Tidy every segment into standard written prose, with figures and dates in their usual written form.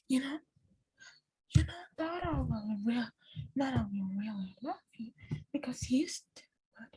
You know, you know that I will real, that I will really love you because you still good.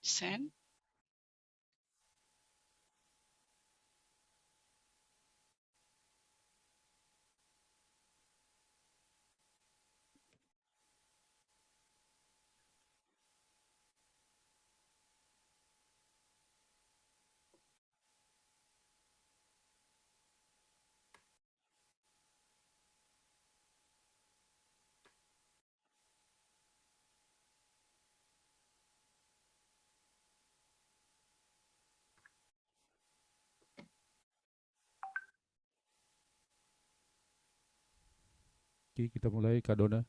Sen? Oke, kita mulai Kak Dona.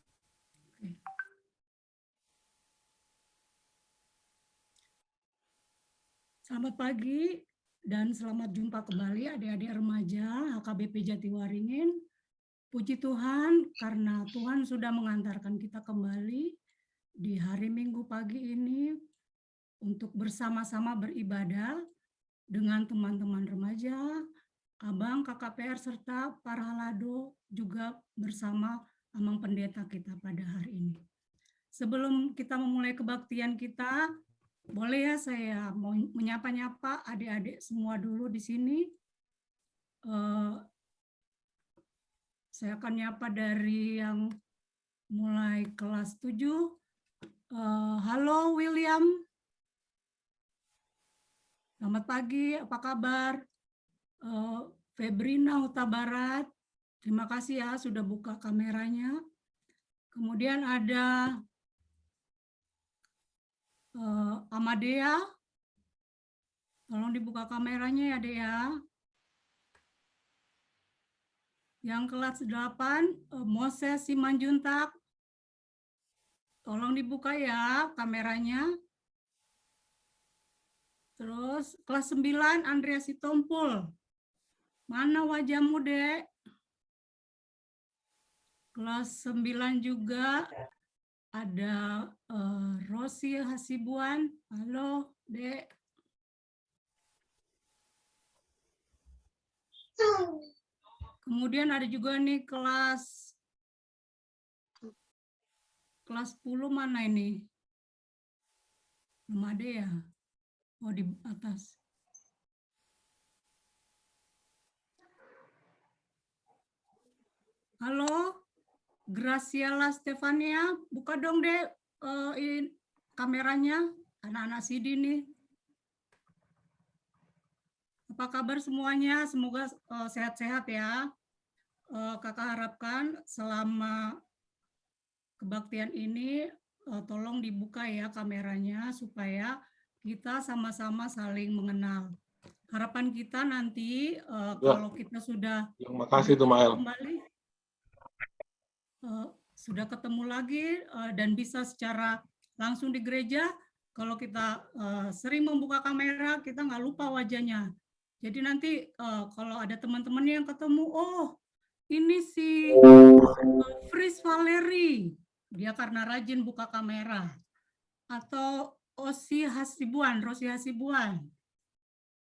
Selamat pagi dan selamat jumpa kembali adik-adik remaja HKBP Jatiwaringin. Puji Tuhan karena Tuhan sudah mengantarkan kita kembali di hari Minggu pagi ini untuk bersama-sama beribadah dengan teman-teman remaja, abang, KKPR, serta para halado juga bersama Amang Pendeta kita pada hari ini. Sebelum kita memulai kebaktian kita, boleh ya saya mau menyapa-nyapa adik-adik semua dulu di sini. Saya akan nyapa dari yang mulai kelas 7. Halo William. Selamat pagi, apa kabar? Febrina Huta Barat. Terima kasih ya sudah buka kameranya. Kemudian ada Amadea. Tolong dibuka kameranya ya, Dek ya. Yang kelas 8, Moses Simanjuntak. Tolong dibuka ya kameranya. Terus kelas 9, Andrea Sitompul. Mana wajahmu, Dek? Kelas 9 juga ada Rosi Hasibuan. Halo, Dek. Kemudian ada juga nih kelas 10 mana ini? Belum ada ya? Oh, di atas. Halo, Graciela Stefania. Buka dong, Dek, kameranya. Anak-anak Sidi nih. Apa kabar semuanya? Semoga sehat-sehat ya. Kakak harapkan selama kebaktian ini tolong dibuka ya kameranya supaya kita sama-sama saling mengenal. Harapan kita nanti kalau kita sudah makasih tuh Mael. kembali, sudah ketemu lagi dan bisa secara langsung di gereja, kalau kita sering membuka kamera, kita nggak lupa wajahnya. Jadi nanti kalau ada teman-teman yang ketemu, oh ini si Fris Valeri, dia karena rajin buka kamera. Atau Rosi Hasibuan,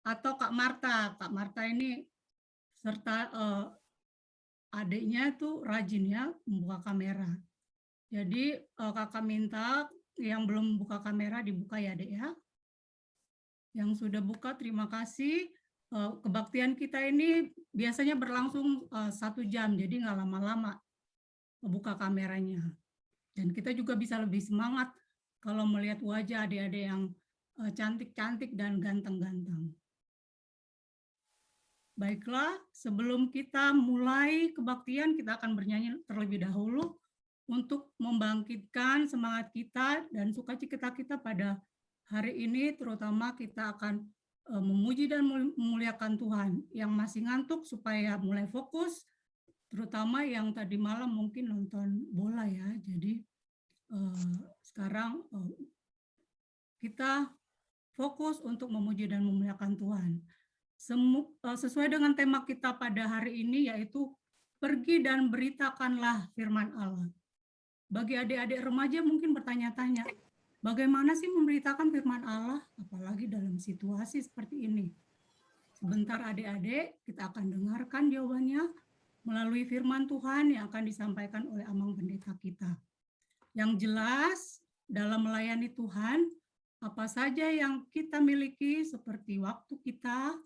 atau Kak Marta. Kak Marta ini serta adiknya itu rajin ya membuka kamera. Jadi kakak minta yang belum buka kamera dibuka ya, Dek ya. Yang sudah buka terima kasih. Kebaktian kita ini biasanya berlangsung 1 jam, jadi nggak lama-lama buka kameranya. Dan kita juga bisa lebih semangat kalau melihat wajah adik-adik yang cantik-cantik dan ganteng-ganteng. Baiklah, sebelum kita mulai kebaktian, kita akan bernyanyi terlebih dahulu untuk membangkitkan semangat kita dan sukacita kita pada hari ini, terutama kita akan memuji dan memuliakan Tuhan. Yang masih ngantuk supaya mulai fokus, terutama yang tadi malam mungkin nonton bola ya. Jadi sekarang kita fokus untuk memuji dan memuliakan Tuhan. Sesuai dengan tema kita pada hari ini, yaitu pergi dan beritakanlah firman Allah. Bagi adik-adik remaja mungkin bertanya-tanya, bagaimana sih memberitakan firman Allah, apalagi dalam situasi seperti ini? Sebentar adik-adik, kita akan dengarkan jawabannya melalui firman Tuhan yang akan disampaikan oleh Amang Pendeta kita. Yang jelas, dalam melayani Tuhan, apa saja yang kita miliki seperti waktu kita,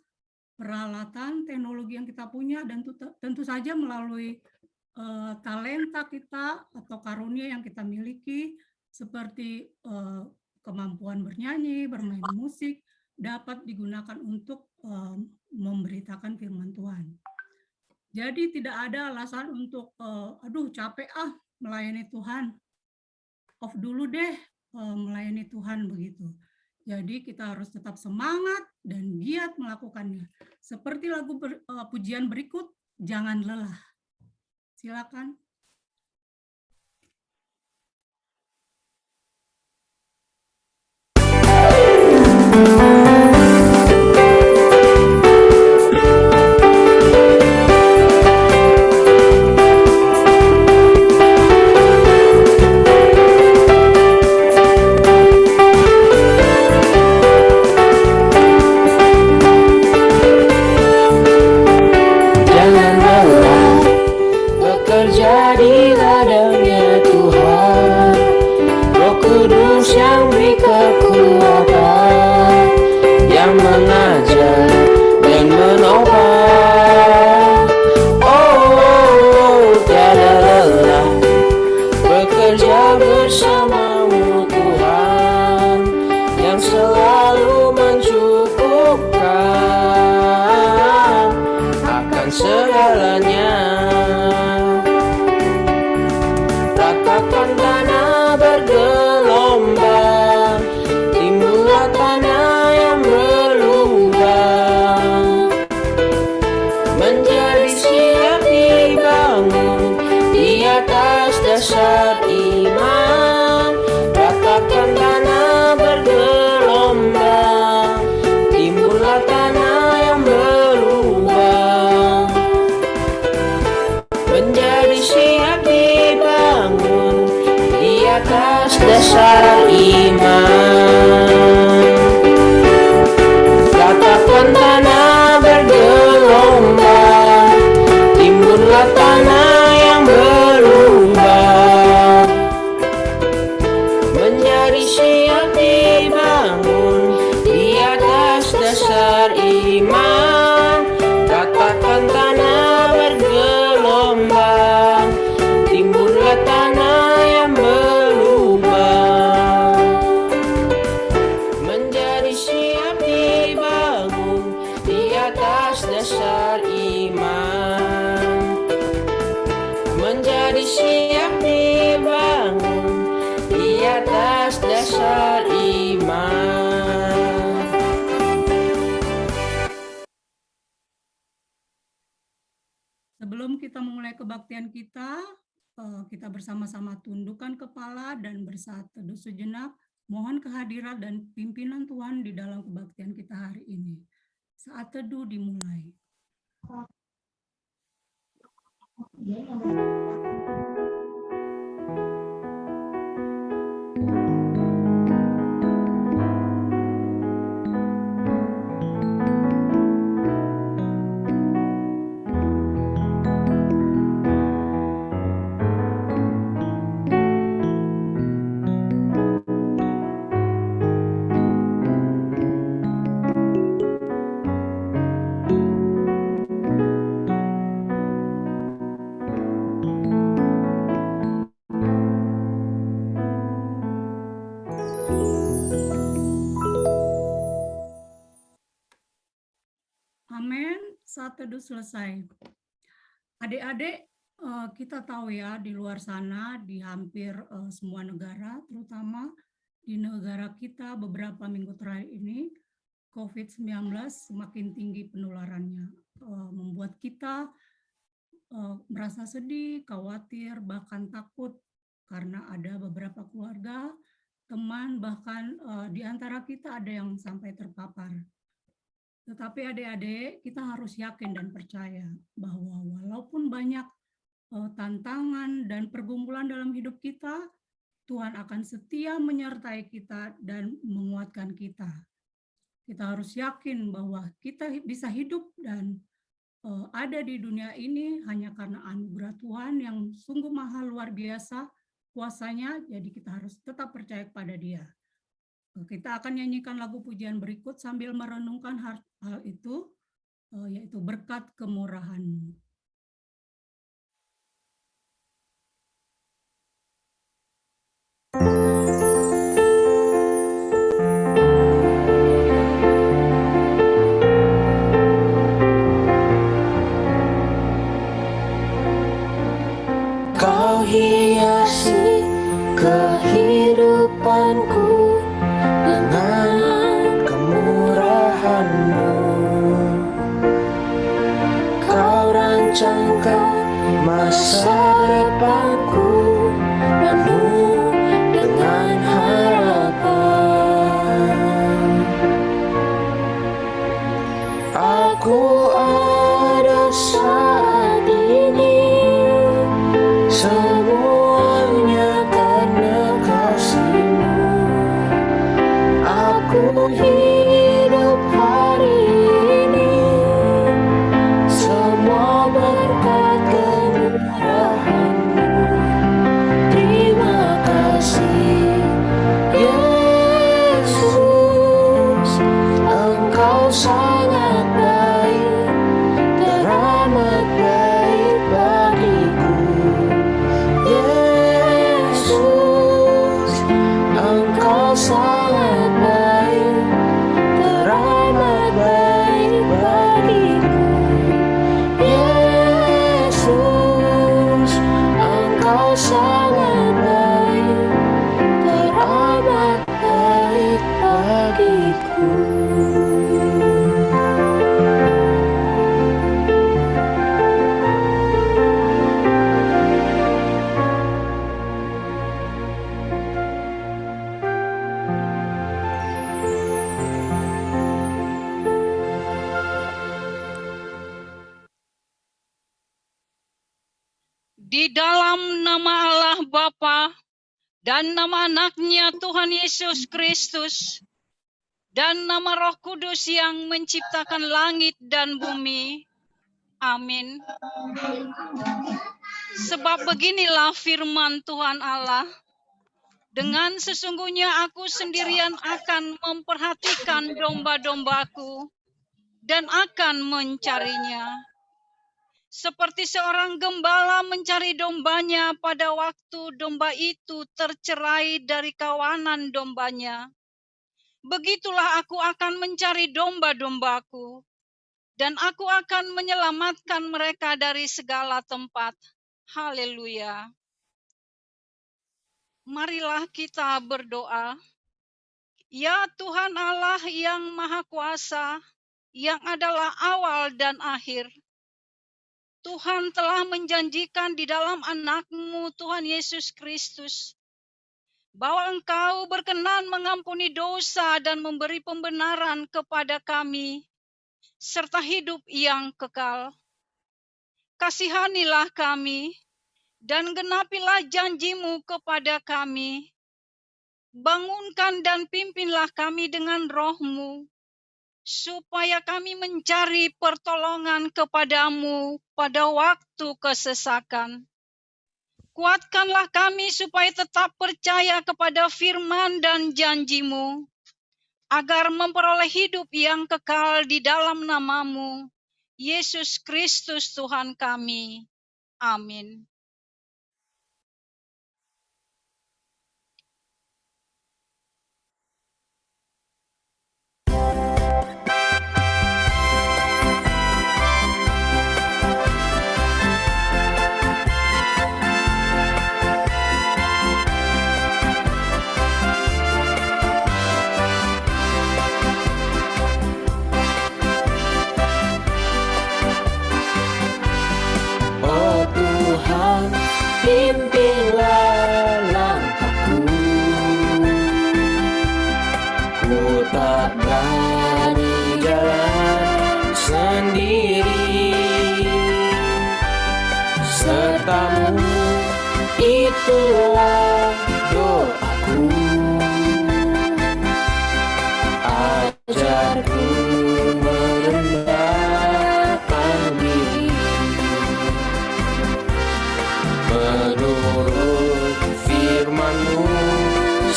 peralatan, teknologi yang kita punya, dan tentu saja melalui talenta kita atau karunia yang kita miliki, seperti kemampuan bernyanyi, bermain musik, dapat digunakan untuk memberitakan firman Tuhan. Jadi tidak ada alasan untuk, aduh capek melayani Tuhan, off dulu deh melayani Tuhan begitu. Jadi kita harus tetap semangat dan giat melakukannya. Seperti lagu pujian berikut, jangan lelah. Silakan. Dasar iman, ratakan tanah bergelombang, timbullah tanah yang berubah, menjadi siap dibangun di atas dasar iman, ratakan tanah bergelombang, timbullah tanah yang berubah. Dasar iman, menjadi siap dibangun di atas dasar iman. Sebelum kita memulai kebaktian kita bersama-sama tundukkan kepala dan bersaat teduh sejenak, mohon kehadiran dan pimpinan Tuhan di dalam kebaktian kita hari ini. Saat teduh dimulai. Saat teduh selesai. Adik-adik, kita tahu ya di luar sana, di hampir semua negara, terutama di negara kita beberapa minggu terakhir ini, COVID-19 semakin tinggi penularannya, membuat kita merasa sedih, khawatir, bahkan takut karena ada beberapa keluarga, teman, bahkan di antara kita ada yang sampai terpapar. Tetapi adik-adik, kita harus yakin dan percaya bahwa walaupun banyak tantangan dan pergumulan dalam hidup kita, Tuhan akan setia menyertai kita dan menguatkan kita. Kita harus yakin bahwa kita bisa hidup dan ada di dunia ini hanya karena anugerah Tuhan yang sungguh mahal, luar biasa kuasanya, jadi kita harus tetap percaya kepada Dia. Kita akan nyanyikan lagu pujian berikut sambil merenungkan hal itu, yaitu berkat kemurahan-Mu. Kau hiasi kehidupanku dengan kemurahan-Mu. Kau rancangkan masa depanku penuh dengan harapan. Aku ada saat ini, semuanya karena kasih-Mu. Aku hidup hari ini, semua berkat kemurahan-Mu. Terima kasih, Yesus, Engkau sangat baik, teramat baik bagiku. Yesus, Engkau sangat baik, teramat baik bagiku. Yesus, Engkau sangat baik, teramat baik bagiku. Di dalam nama Allah Bapa dan nama anaknya Tuhan Yesus Kristus dan nama Roh Kudus yang menciptakan langit dan bumi. Amin. Sebab beginilah firman Tuhan Allah. Dengan sesungguhnya aku sendirian akan memperhatikan domba-dombaku dan akan mencarinya. Seperti seorang gembala mencari dombanya pada waktu domba itu tercerai dari kawanan dombanya. Begitulah aku akan mencari domba-dombaku, dan aku akan menyelamatkan mereka dari segala tempat. Haleluya. Marilah kita berdoa. Ya Tuhan Allah yang Maha Kuasa, yang adalah awal dan akhir, Tuhan telah menjanjikan di dalam anak-Mu Tuhan Yesus Kristus, bahwa Engkau berkenan mengampuni dosa dan memberi pembenaran kepada kami, serta hidup yang kekal. Kasihanilah kami, dan genapilah janji-Mu kepada kami. Bangunkan dan pimpinlah kami dengan Roh-Mu, supaya kami mencari pertolongan kepada-Mu pada waktu kesesakan. Kuatkanlah kami supaya tetap percaya kepada firman dan janji-Mu, agar memperoleh hidup yang kekal di dalam nama-Mu, Yesus Kristus Tuhan kami. Amin.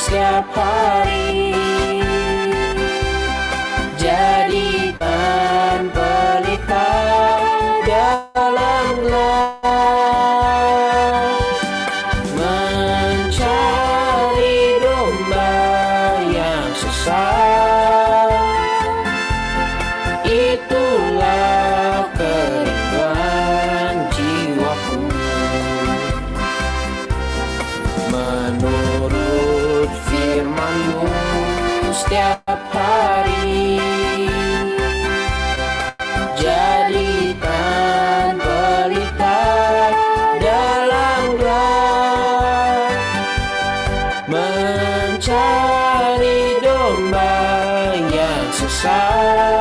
setiap hari. Jadikan pelita dalam gelas, mencari domba yang sesat. Itulah kerinduan jiwaku, menurut firman-Mu setiap hari. Jadikan pelita dalam gelas, mencari domba yang sesat.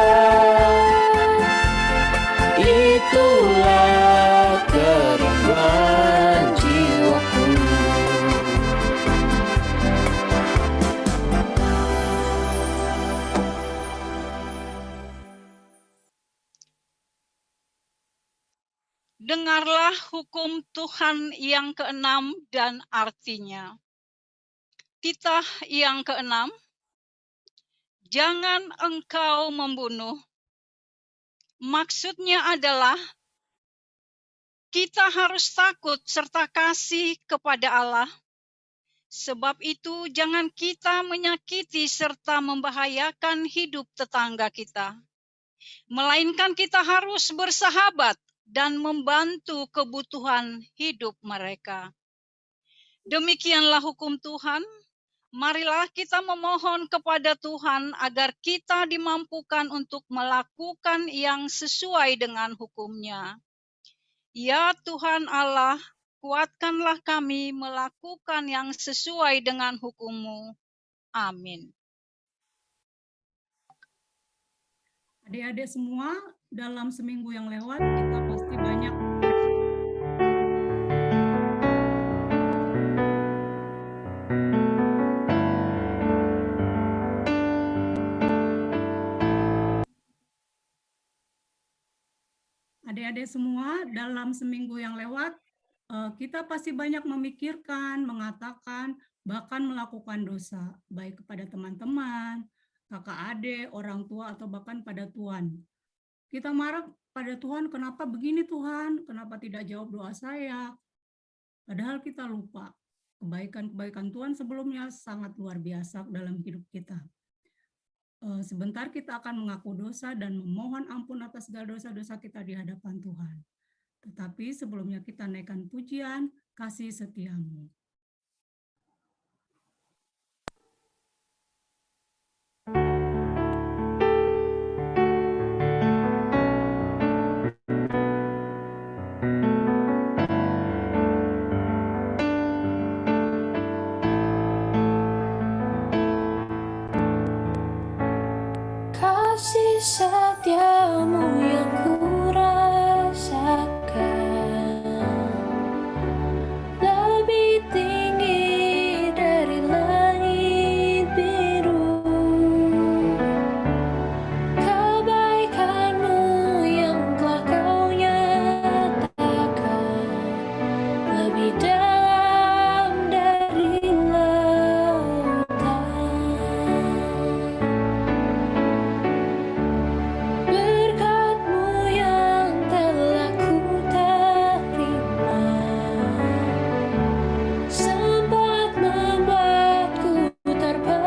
Itulah kerinduan jiwaku. Dengarlah hukum Tuhan yang keenam dan artinya. Titah yang keenam, jangan engkau membunuh. Maksudnya adalah kita harus takut serta kasih kepada Allah. Sebab itu jangan kita menyakiti serta membahayakan hidup tetangga kita. Melainkan kita harus bersahabat dan membantu kebutuhan hidup mereka. Demikianlah hukum Tuhan. Marilah kita memohon kepada Tuhan agar kita dimampukan untuk melakukan yang sesuai dengan hukum-Nya. Ya Tuhan Allah, kuatkanlah kami melakukan yang sesuai dengan hukum-Mu. Amin. Adik-adik semua, dalam seminggu yang lewat kita pasti banyak kita pasti banyak memikirkan, mengatakan, bahkan melakukan dosa, baik kepada teman-teman, kakak adik, orang tua, atau bahkan pada Tuhan. Kita marah pada Tuhan, kenapa begini Tuhan? Kenapa tidak jawab doa saya? Padahal kita lupa, kebaikan-kebaikan Tuhan sebelumnya sangat luar biasa dalam hidup kita. Sebentar kita akan mengaku dosa dan memohon ampun atas segala dosa-dosa kita di hadapan Tuhan. Tetapi sebelumnya kita naikkan pujian kasih setia-Mu. Kasih setia-Mu yang kurasakan lebih tinggi dari langit biru. Kebaikan-Mu yang telah Kau nyatakan lebih dalam dari lautan. Berkat-Mu yang telah ku terima sempat membuatku terpesona.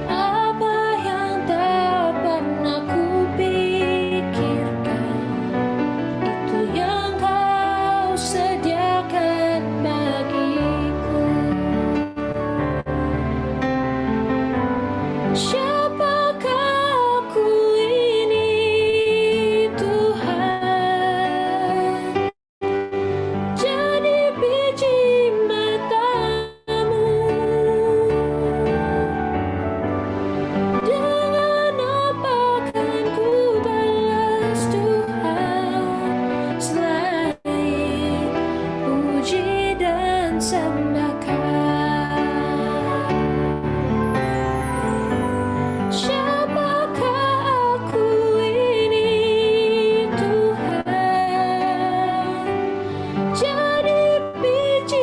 Apa yang tak pernah ku pikirkan, itu yang Kau sediakan bagiku. Siapakah aku ini Tuhan? Jadi biji mata-Mu. Dengan apa kan ku balas Tuhan selain puji dan sembahkan? Siapakah aku ini Tuhan? Jadi biji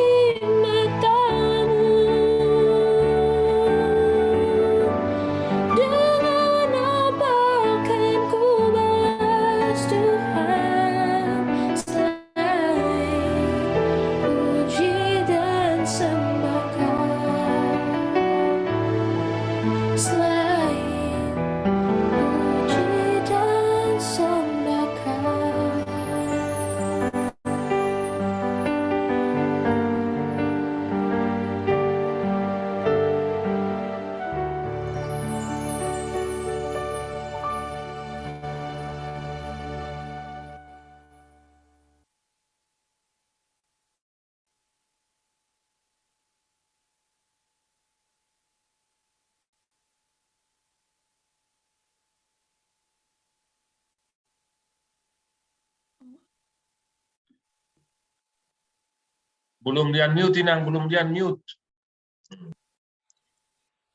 Belum di unmute, Inang, belum di unmute.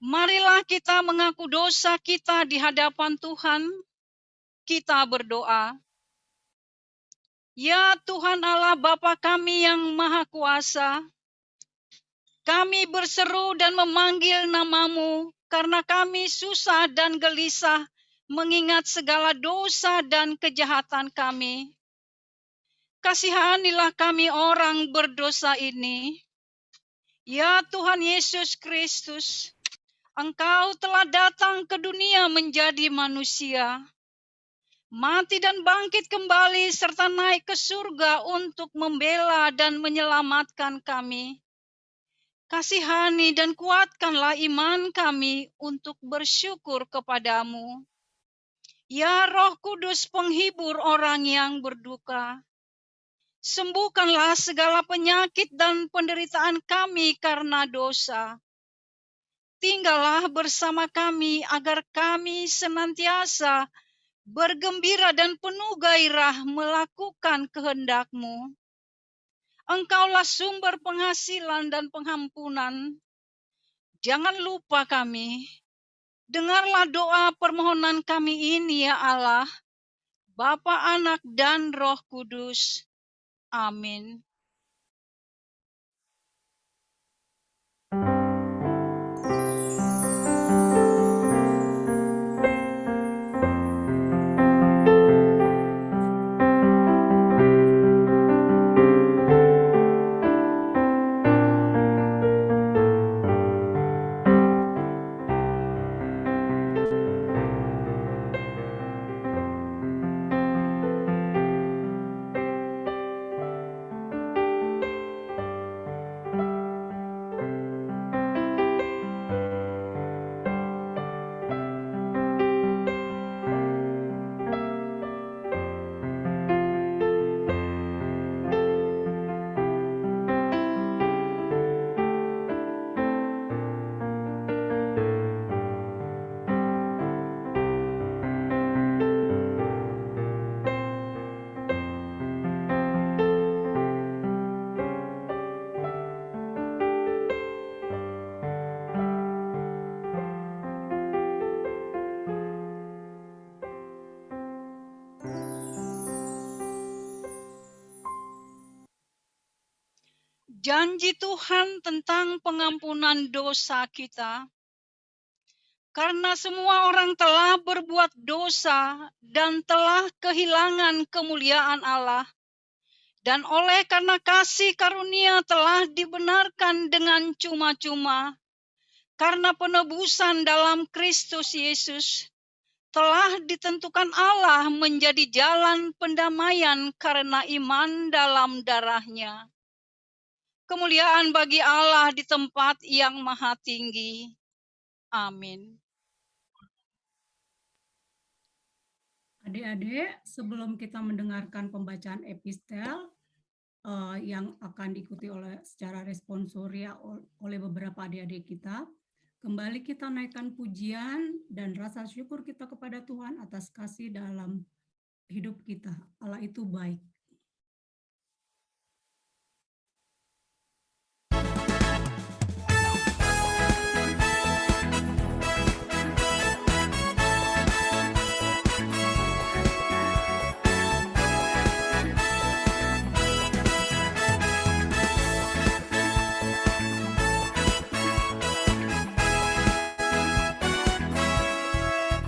Marilah kita mengaku dosa kita di hadapan Tuhan. Kita berdoa. Ya Tuhan Allah Bapa kami yang Maha Kuasa, kami berseru dan memanggil nama-Mu karena kami susah dan gelisah mengingat segala dosa dan kejahatan kami. Kasihanilah kami orang berdosa ini. Ya Tuhan Yesus Kristus, Engkau telah datang ke dunia menjadi manusia, mati dan bangkit kembali serta naik ke surga untuk membela dan menyelamatkan kami. Kasihani dan kuatkanlah iman kami untuk bersyukur kepadamu. Ya Roh Kudus penghibur orang yang berduka, sembuhkanlah segala penyakit dan penderitaan kami karena dosa. Tinggallah bersama kami agar kami senantiasa bergembira dan penuh gairah melakukan kehendak-Mu. Engkaulah sumber penghasilan dan pengampunan. Jangan lupa kami. Dengarlah doa permohonan kami ini ya Allah, Bapa, Anak, dan Roh Kudus. Amin. Janji Tuhan tentang pengampunan dosa kita. Karena semua orang telah berbuat dosa dan telah kehilangan kemuliaan Allah. Dan oleh karena kasih karunia telah dibenarkan dengan cuma-cuma. Karena penebusan dalam Kristus Yesus telah ditentukan Allah menjadi jalan pendamaian karena iman dalam darah-Nya. Kemuliaan bagi Allah di tempat yang maha tinggi. Amin. Adik-adik, sebelum kita mendengarkan pembacaan epistel yang akan diikuti secara responsoria oleh beberapa adik-adik kita, kembali kita naikkan pujian dan rasa syukur kita kepada Tuhan atas kasih dalam hidup kita. Allah itu baik.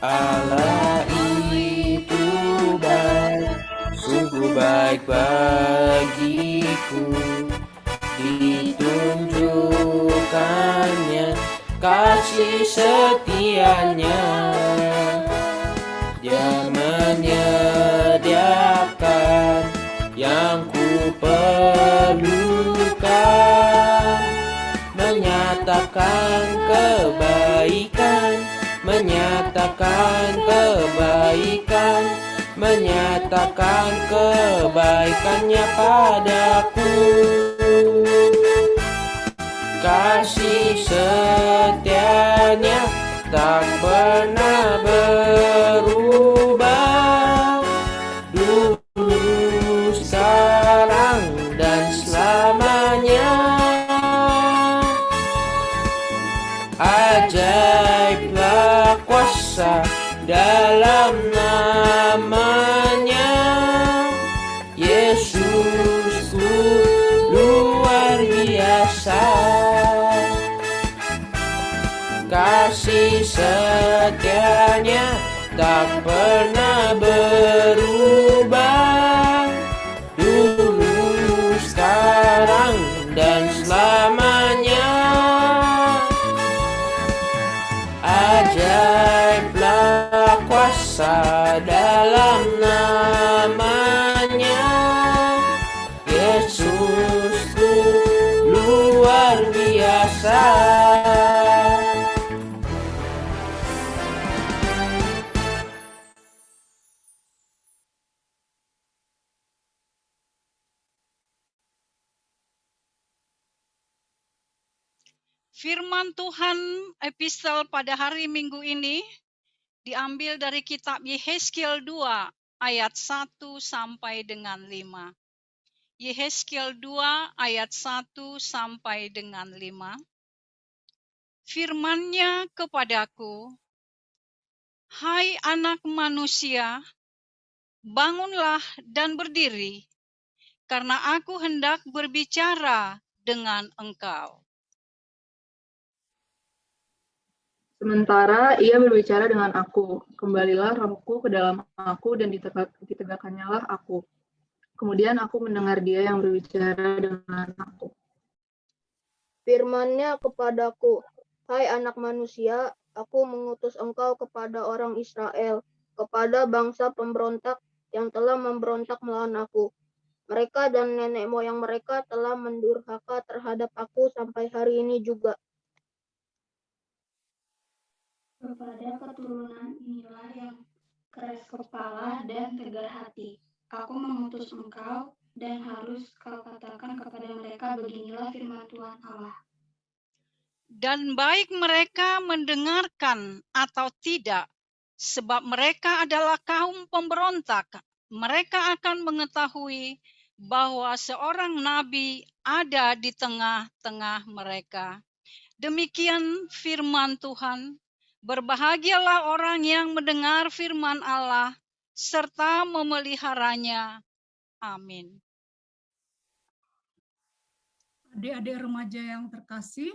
Allah itu baik, sungguh baik bagiku. Ditunjukkannya kasih setianya. Dia menyediakan yang ku perlukan, menyatakan kebaikan, menyatakan kebaikan, menyatakan kebaikannya padaku. Kasih setianya tak pernah berubah, dulu, sekarang, dan selamanya. biasa. Kasih setianya tak pernah berubah. Dulu, sekarang, dan selamanya. Ajaiblah kuasa dalam namanya. Yesus tu luar biasa. Firman Tuhan epistel pada hari Minggu ini diambil dari kitab Yehezkiel 2 ayat 1 sampai dengan 5. Yehezkiel 2 ayat 1 sampai dengan 5. Firman-Nya kepadaku, "Hai anak manusia, bangunlah dan berdiri, karena aku hendak berbicara dengan engkau." Sementara ia berbicara dengan aku, kembalilah rohku ke dalam aku dan ditegakkannya aku. Kemudian aku mendengar dia yang berbicara dengan aku. Firman-Nya kepadaku, "Hai anak manusia, aku mengutus engkau kepada orang Israel, kepada bangsa pemberontak yang telah memberontak melawan aku. Mereka dan nenek moyang mereka telah mendurhaka terhadap aku sampai hari ini juga. Kepada keturunan inilah yang keras kepala dan tegar hati, aku mengutus engkau, dan harus kau katakan kepada mereka, beginilah firman Tuhan Allah. Dan baik mereka mendengarkan atau tidak, sebab mereka adalah kaum pemberontak, mereka akan mengetahui bahwa seorang nabi ada di tengah-tengah mereka. Demikian firman Tuhan. Berbahagialah orang yang mendengar firman Allah serta memeliharanya. Amin. Adik-adik remaja yang terkasih,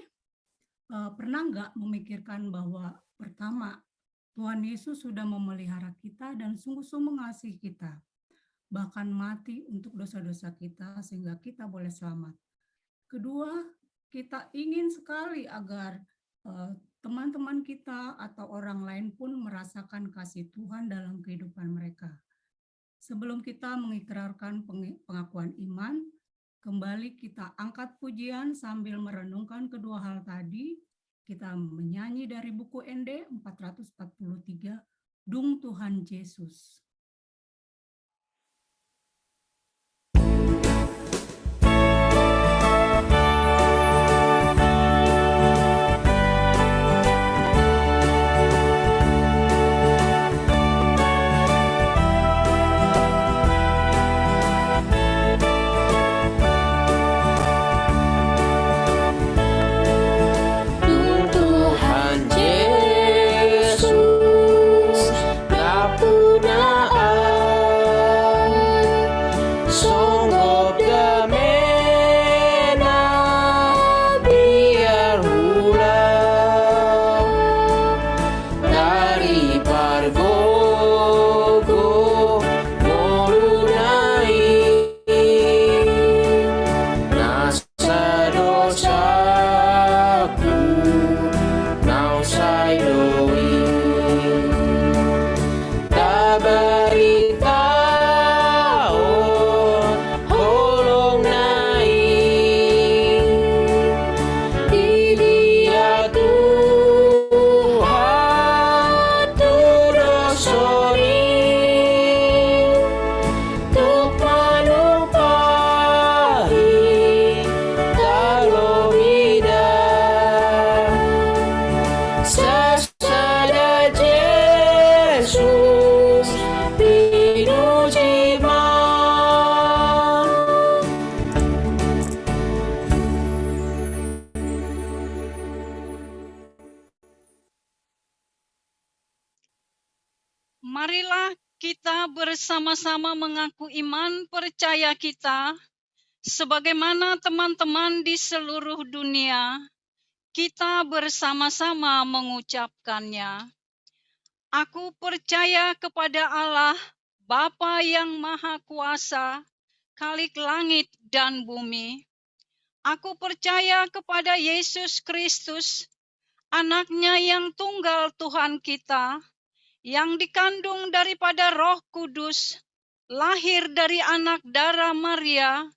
pernah nggak memikirkan bahwa pertama, Tuhan Yesus sudah memelihara kita dan sungguh-sungguh mengasihi kita, bahkan mati untuk dosa-dosa kita sehingga kita boleh selamat. Kedua, kita ingin sekali agar teman-teman kita atau orang lain pun merasakan kasih Tuhan dalam kehidupan mereka. Sebelum kita mengikrarkan pengakuan iman, kembali kita angkat pujian sambil merenungkan kedua hal tadi. Kita menyanyi dari buku ND 443, Dung Tuhan Yesus. Marilah kita bersama-sama mengaku iman percaya kita sebagaimana teman-teman di seluruh dunia, kita bersama-sama mengucapkannya. Aku percaya kepada Allah, Bapa yang Maha Kuasa, Khalik langit dan bumi. Aku percaya kepada Yesus Kristus, Anak-Nya yang tunggal Tuhan kita, yang dikandung daripada Roh Kudus, lahir dari anak darah Maria,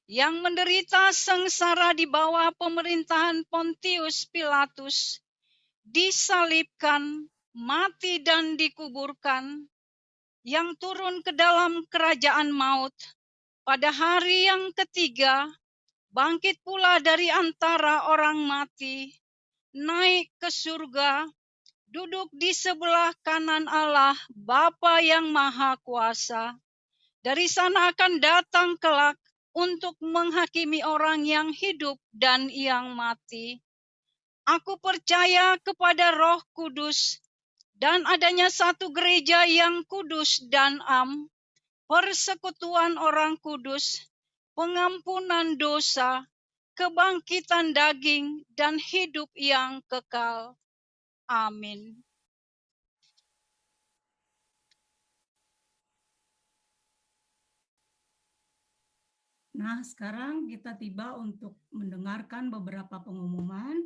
yang menderita sengsara di bawah pemerintahan Pontius Pilatus, disalibkan, mati dan dikuburkan, yang turun ke dalam kerajaan maut, pada hari yang ketiga, bangkit pula dari antara orang mati, naik ke surga, duduk di sebelah kanan Allah, Bapa yang Maha Kuasa. Dari sana akan datang kelak untuk menghakimi orang yang hidup dan yang mati. Aku percaya kepada Roh Kudus dan adanya satu gereja yang kudus dan am, persekutuan orang kudus, pengampunan dosa, kebangkitan daging, dan hidup yang kekal. Amin. Nah, sekarang kita tiba untuk mendengarkan beberapa pengumuman,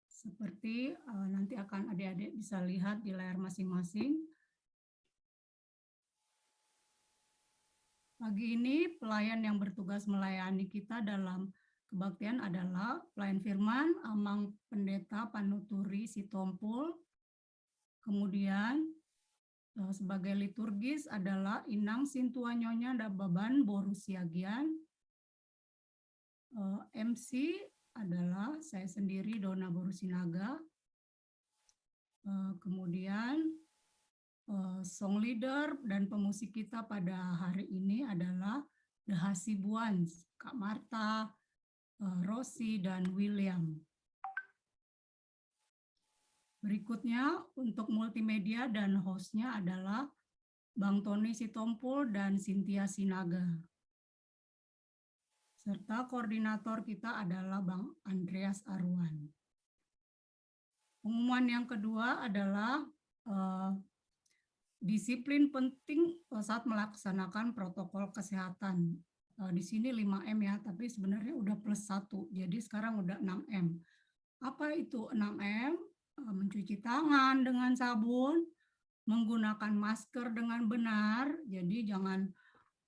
seperti nanti akan adik-adik bisa lihat di layar masing-masing. Pagi ini pelayan yang bertugas melayani kita dalam kebaktian adalah pelayan firman Amang Pendeta Panuturi Sitompul. Kemudian sebagai liturgis adalah Inang Sintua Nyonya Dababan Boru Siagian. MC adalah saya sendiri Dona Boru Sinaga. Kemudian song leader dan pemusik kita pada hari ini adalah The Hasibuans, Kak Marta, Rosi, dan William. Berikutnya untuk multimedia dan hostnya adalah Bang Tony Sitompul dan Cynthia Sinaga. Serta koordinator kita adalah Bang Andreas Arwan. Pengumuman yang kedua adalah disiplin penting saat melaksanakan protokol kesehatan. Di sini 5M ya, tapi sebenarnya udah plus 1, jadi sekarang udah 6M. Apa itu 6M? Mencuci tangan dengan sabun, menggunakan masker dengan benar, jadi jangan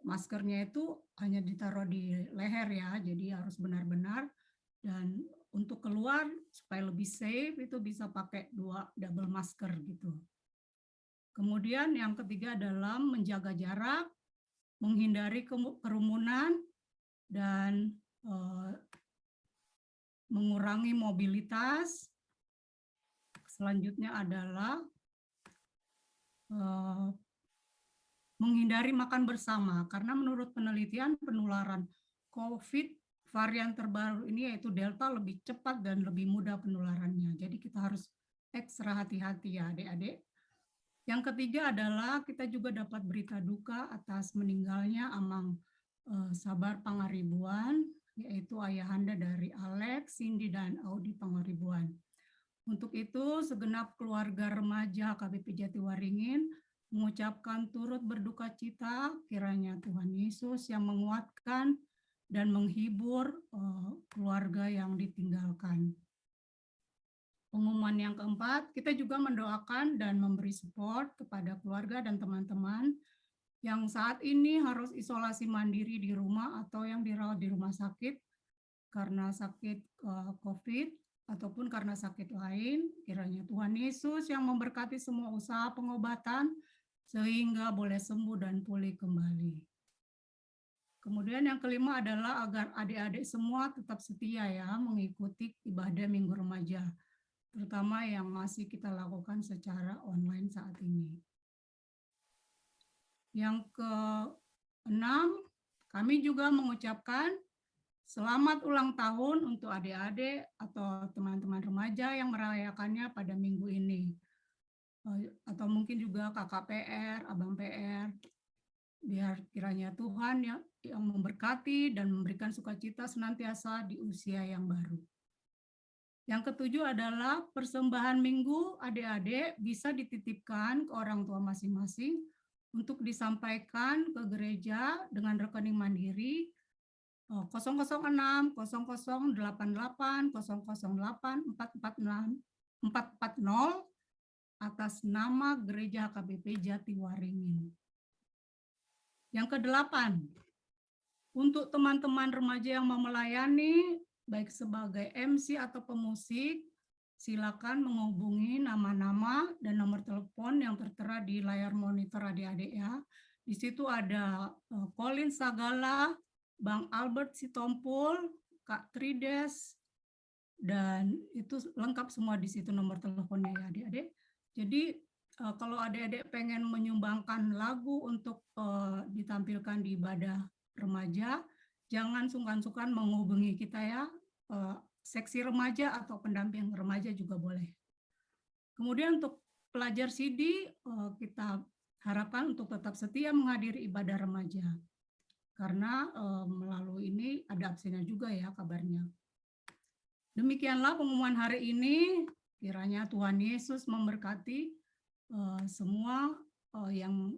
maskernya itu hanya ditaruh di leher ya, jadi harus benar-benar. Dan untuk keluar supaya lebih safe itu bisa pakai 2 double masker gitu. Kemudian yang ketiga adalah menjaga jarak, menghindari kerumunan, dan mengurangi mobilitas. Selanjutnya adalah menghindari makan bersama, karena menurut penelitian penularan COVID varian terbaru ini yaitu Delta lebih cepat dan lebih mudah penularannya. Jadi kita harus ekstra hati-hati ya adik-adik. Yang ketiga adalah kita juga dapat berita duka atas meninggalnya Amang Sabar Pangaribuan, yaitu ayahanda dari Alex, Cindy, dan Audi Pangaribuan. Untuk itu, segenap keluarga remaja KBP Jatiwaringin mengucapkan turut berduka cita, kiranya Tuhan Yesus yang menguatkan dan menghibur keluarga yang ditinggalkan. Pengumuman yang keempat, kita juga mendoakan dan memberi support kepada keluarga dan teman-teman yang saat ini harus isolasi mandiri di rumah atau yang dirawat di rumah sakit karena sakit COVID ataupun karena sakit lain. Kiranya Tuhan Yesus yang memberkati semua usaha pengobatan sehingga boleh sembuh dan pulih kembali. Kemudian yang kelima adalah agar adik-adik semua tetap setia ya mengikuti ibadah Minggu Remaja, terutama yang masih kita lakukan secara online saat ini. Yang ke-6, kami juga mengucapkan selamat ulang tahun untuk adik-adik atau teman-teman remaja yang merayakannya pada minggu ini. Atau mungkin juga kakak PR, abang PR, Biar kiranya Tuhan yang memberkati dan memberikan sukacita senantiasa di usia yang baru. Yang ketujuh adalah persembahan minggu adik-adik bisa dititipkan ke orang tua masing-masing untuk disampaikan ke gereja dengan rekening mandiri 006 0088 008 440 atas nama Gereja HKBP Jatiwaringin. Yang kedelapan, untuk teman-teman remaja yang mau melayani, baik sebagai MC atau pemusik, silakan menghubungi nama-nama dan nomor telepon yang tertera di layar monitor adik-adik ya. Di situ ada Colin Sagala, Bang Albert Sitompul, Kak Trides, dan itu lengkap semua di situ nomor teleponnya ya adik-adik. Jadi kalau adik-adik pengen menyumbangkan lagu untuk ditampilkan di ibadah remaja, jangan sungkan-sungkan menghubungi kita ya, seksi remaja atau pendamping remaja juga boleh. Kemudian untuk pelajar CD, kita harapkan untuk tetap setia menghadiri ibadah remaja. Karena melalui ini ada absennya juga ya kabarnya. Demikianlah pengumuman hari ini, kiranya Tuhan Yesus memberkati semua yang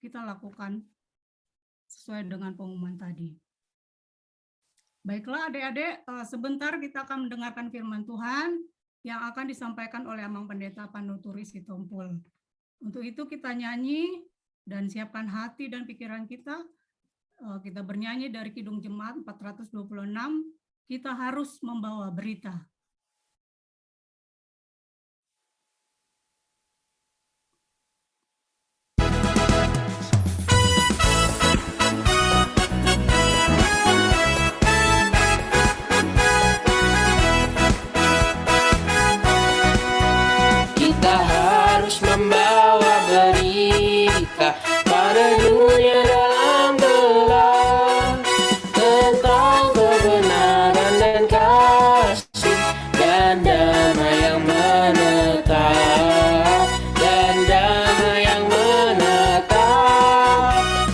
kita lakukan sesuai dengan pengumuman tadi. Baiklah adik-adik, sebentar kita akan mendengarkan firman Tuhan yang akan disampaikan oleh Amang Pendeta Panuturi Sitompul. Untuk itu kita nyanyi dan siapkan hati dan pikiran kita. Kita bernyanyi dari Kidung Jemaat 426, kita harus membawa berita. Membawa berita pada dunia dalam gelap tentang kebenaran dan kasih dan damai yang menetap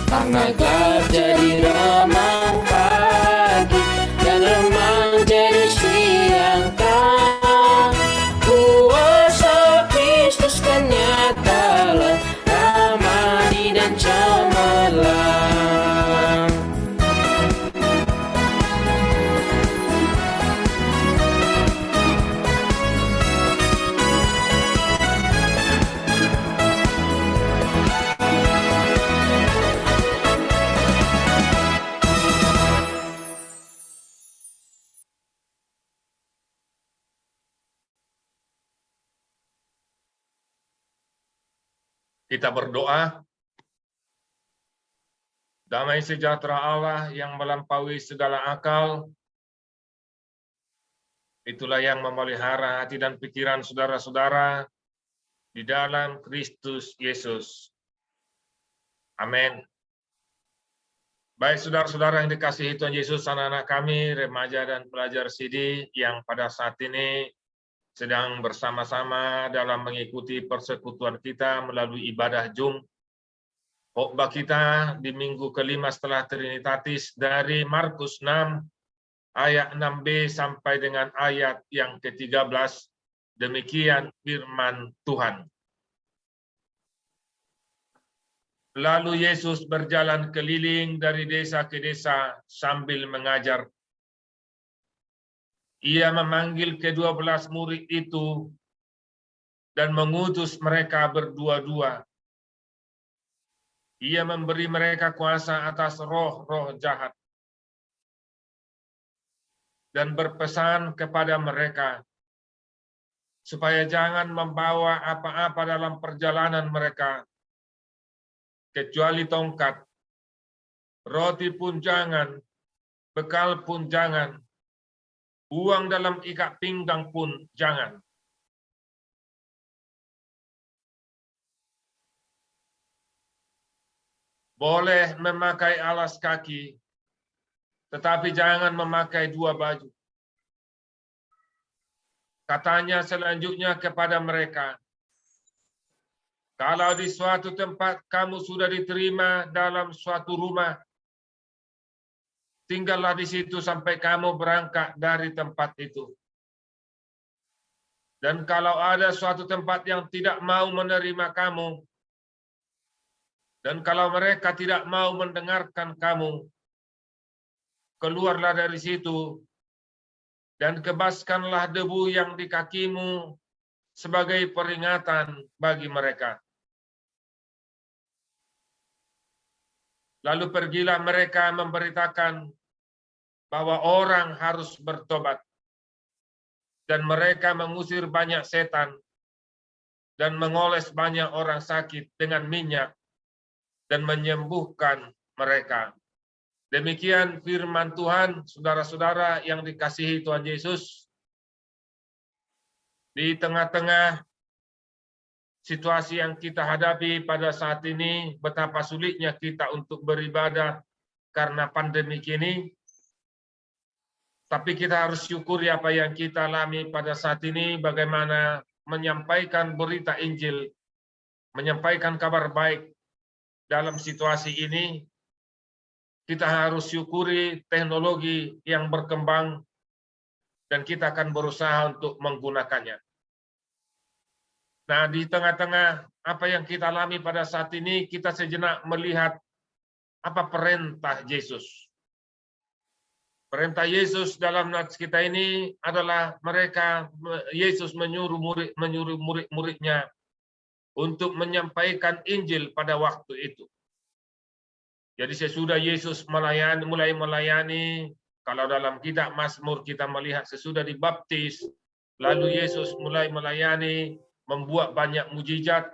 karena gelap jadi remang pagi dan remang jadi siang kan kuasa Kristus kan nyatalah ramadi dan cemerlang. Kita berdoa. Damai sejahtera Allah yang melampaui segala akal, itulah yang memelihara hati dan pikiran saudara-saudara di dalam Kristus Yesus. Amin. Baik saudara-saudara yang dikasihi Tuhan Yesus, anak-anak kami, remaja dan pelajar CD yang pada saat ini sedang bersama-sama dalam mengikuti persekutuan kita melalui ibadah Jum. Khotbah kita di minggu kelima setelah Trinitatis dari Markus 6 ayat 6b sampai dengan ayat yang ke-13. Demikian firman Tuhan. Lalu Yesus berjalan keliling dari desa ke desa sambil mengajar. Ia memanggil ke-12 murid itu dan mengutus mereka berdua-dua. Ia memberi mereka kuasa atas roh-roh jahat dan berpesan kepada mereka supaya jangan membawa apa-apa dalam perjalanan mereka, kecuali tongkat, roti pun jangan, bekal pun jangan, uang dalam ikat pinggang pun jangan. Boleh memakai alas kaki, tetapi jangan memakai dua baju. Katanya selanjutnya kepada mereka, Kalau di suatu tempat kamu sudah diterima dalam suatu rumah, tinggallah di situ sampai kamu berangkat dari tempat itu. Dan kalau ada suatu tempat yang tidak mau menerima kamu, dan kalau mereka tidak mau mendengarkan kamu, keluarlah dari situ dan kebaskanlah debu yang di kakimu sebagai peringatan bagi mereka. Lalu pergilah mereka memberitakan bahwa orang harus bertobat. Dan mereka mengusir banyak setan dan mengoles banyak orang sakit dengan minyak dan menyembuhkan mereka. Demikian firman Tuhan, saudara-saudara yang dikasihi Tuhan Yesus. Di tengah-tengah situasi yang kita hadapi pada saat ini, betapa sulitnya kita untuk beribadah karena pandemi ini. Tapi kita harus syukuri apa yang kita alami pada saat ini, bagaimana menyampaikan berita Injil, menyampaikan kabar baik dalam situasi ini. Kita harus syukuri teknologi yang berkembang dan kita akan berusaha untuk menggunakannya. Nah, di tengah-tengah apa yang kita alami pada saat ini, kita sejenak melihat apa perintah Yesus. Perintah Yesus dalam nats kita ini adalah Yesus menyuruh murid-muridnya untuk menyampaikan Injil pada waktu itu. Jadi sesudah Yesus mulai melayani, kalau dalam kitab Mazmur kita melihat sesudah dibaptis, lalu Yesus mulai melayani, membuat banyak mujizat,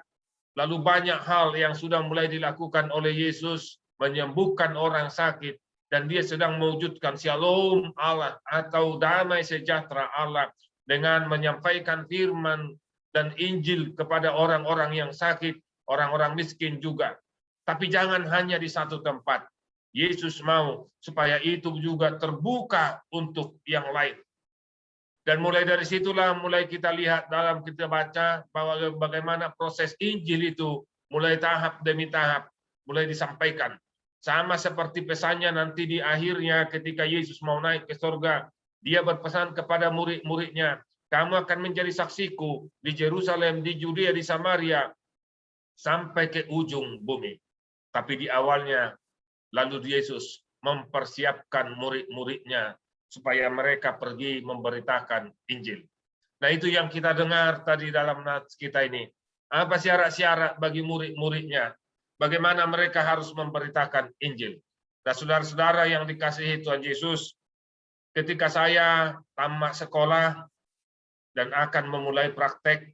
lalu banyak hal yang sudah mulai dilakukan oleh Yesus, menyembuhkan orang sakit, dan dia sedang mewujudkan shalom Allah atau damai sejahtera Allah dengan menyampaikan firman dan Injil kepada orang-orang yang sakit, orang-orang miskin juga. Tapi jangan hanya di satu tempat. Yesus mau supaya itu juga terbuka untuk yang lain. Dan mulai dari situlah mulai kita lihat dalam kita baca bahwa bagaimana proses Injil itu mulai tahap demi tahap mulai disampaikan. Sama seperti pesannya nanti di akhirnya ketika Yesus mau naik ke surga, dia berpesan kepada murid-muridnya, kamu akan menjadi saksiku di Yerusalem, di Judea, di Samaria, sampai ke ujung bumi. Tapi di awalnya, lalu Yesus mempersiapkan murid-muridnya supaya mereka pergi memberitakan Injil. Nah, itu yang kita dengar tadi dalam nats kita ini. Apa syarat-syarat bagi murid-muridnya? Bagaimana mereka harus memberitakan Injil. Nah, saudara-saudara yang dikasihi Tuhan Yesus, ketika saya tamat sekolah dan akan memulai praktek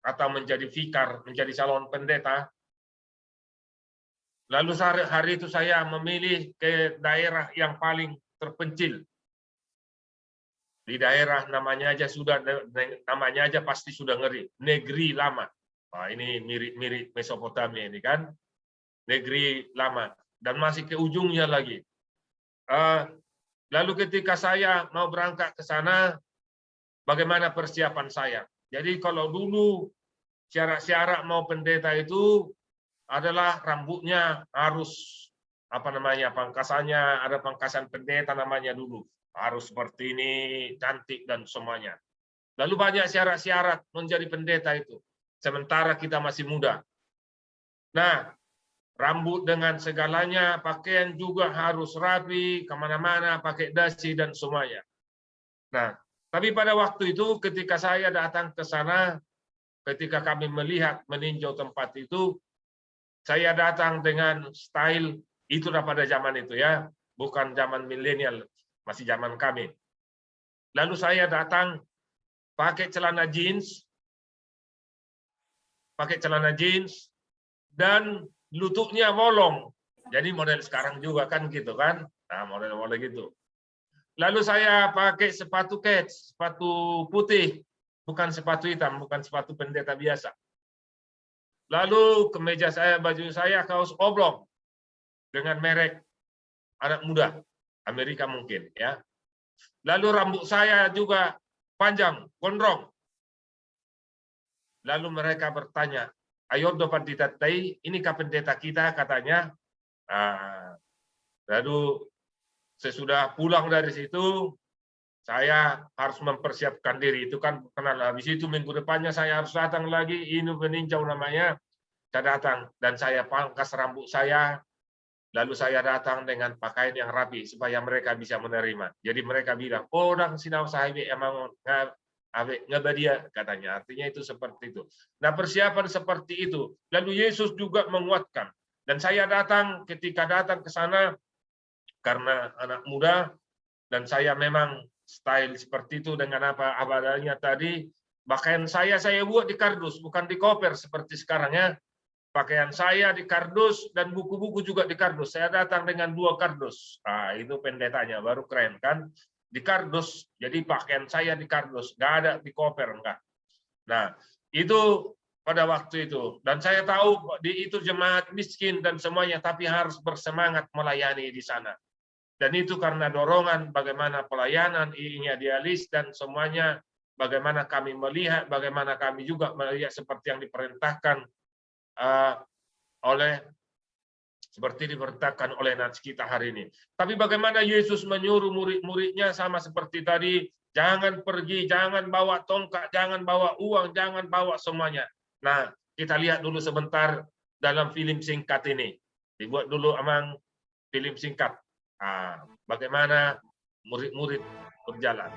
atau menjadi vikar, menjadi calon pendeta, lalu hari itu saya memilih ke daerah yang paling terpencil. Di daerah namanya aja pasti sudah ngeri, negeri lama. Nah, ini mirip-mirip Mesopotamia ini kan. Negeri lama dan masih ke ujungnya lagi. Lalu ketika saya mau berangkat ke sana, bagaimana persiapan saya? Jadi kalau dulu syarat-syarat mau pendeta itu adalah rambutnya harus pangkasannya ada pangkasan pendeta namanya dulu, harus seperti ini, cantik dan semuanya. Lalu banyak syarat-syarat menjadi pendeta itu. Sementara kita masih muda. Nah, rambut dengan segalanya, pakaian juga harus rapi, kemana-mana pakai dasi dan semuanya. Nah, tapi pada waktu itu ketika saya datang ke sana, ketika kami meninjau tempat itu, saya datang dengan style itu pada zaman itu ya, bukan zaman milenial, masih zaman kami. Lalu saya datang pakai celana jeans, dan lututnya bolong. Jadi model sekarang juga kan gitu kan. Nah, model-model gitu. Lalu saya pakai sepatu kets, sepatu putih, bukan sepatu hitam, bukan sepatu pendeta biasa. Lalu kemeja saya, baju saya kaos oblong dengan merek anak muda, Amerika mungkin ya. Lalu rambut saya juga panjang, gondrong. Lalu mereka bertanya, ayo dapat ditatai, ini pendeta kita katanya. Lalu sesudah pulang dari situ, saya harus mempersiapkan diri. Itu kan kenal. Habis itu minggu depannya saya harus datang lagi, ini peninjau namanya. Saya datang dan saya pangkas rambut saya, lalu saya datang dengan pakaian yang rapi supaya mereka bisa menerima. Jadi mereka bilang, oh orang sinau sahibi emang ngebadia katanya. Artinya itu seperti itu. Nah persiapan seperti itu. Lalu Yesus juga menguatkan. Dan saya datang ketika datang ke sana karena anak muda dan saya memang style seperti itu dengan apa adanya tadi. Pakaian saya buat di kardus, bukan di koper seperti sekarang ya. Pakaian saya di kardus dan buku-buku juga di kardus. Saya datang dengan 2 kardus. Itu pendetanya, baru keren kan? Di kardus, jadi pakaian saya di kardus, nggak ada di koper, enggak. Nah, itu pada waktu itu. Dan saya tahu itu jemaat miskin dan semuanya, tapi harus bersemangat melayani di sana. Dan itu karena dorongan bagaimana pelayanan, idealis dan semuanya, bagaimana kami melihat, bagaimana kami juga melihat seperti yang diperintahkan diperintahkan oleh nats kita hari ini. Tapi bagaimana Yesus menyuruh murid-muridnya sama seperti tadi, jangan pergi, jangan bawa tongkat, jangan bawa uang, jangan bawa semuanya. Nah, kita lihat dulu sebentar dalam film singkat ini. Dibuat dulu amang film singkat. Bagaimana murid-murid berjalan.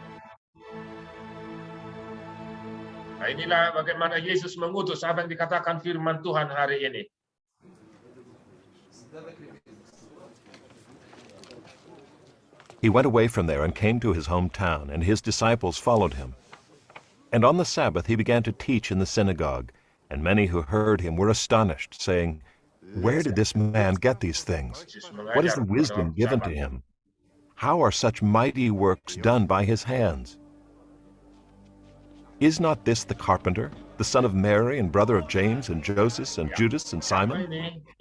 Nah, inilah bagaimana Yesus mengutus apa yang dikatakan firman Tuhan hari ini. He went away from there and came to his hometown, and his disciples followed him. And on the Sabbath he began to teach in the synagogue, and many who heard him were astonished, saying, "Where did this man get these things? What is the wisdom given to him? How are such mighty works done by his hands? Is not this the carpenter, the son of Mary and brother of James and Joseph and Judas and Simon?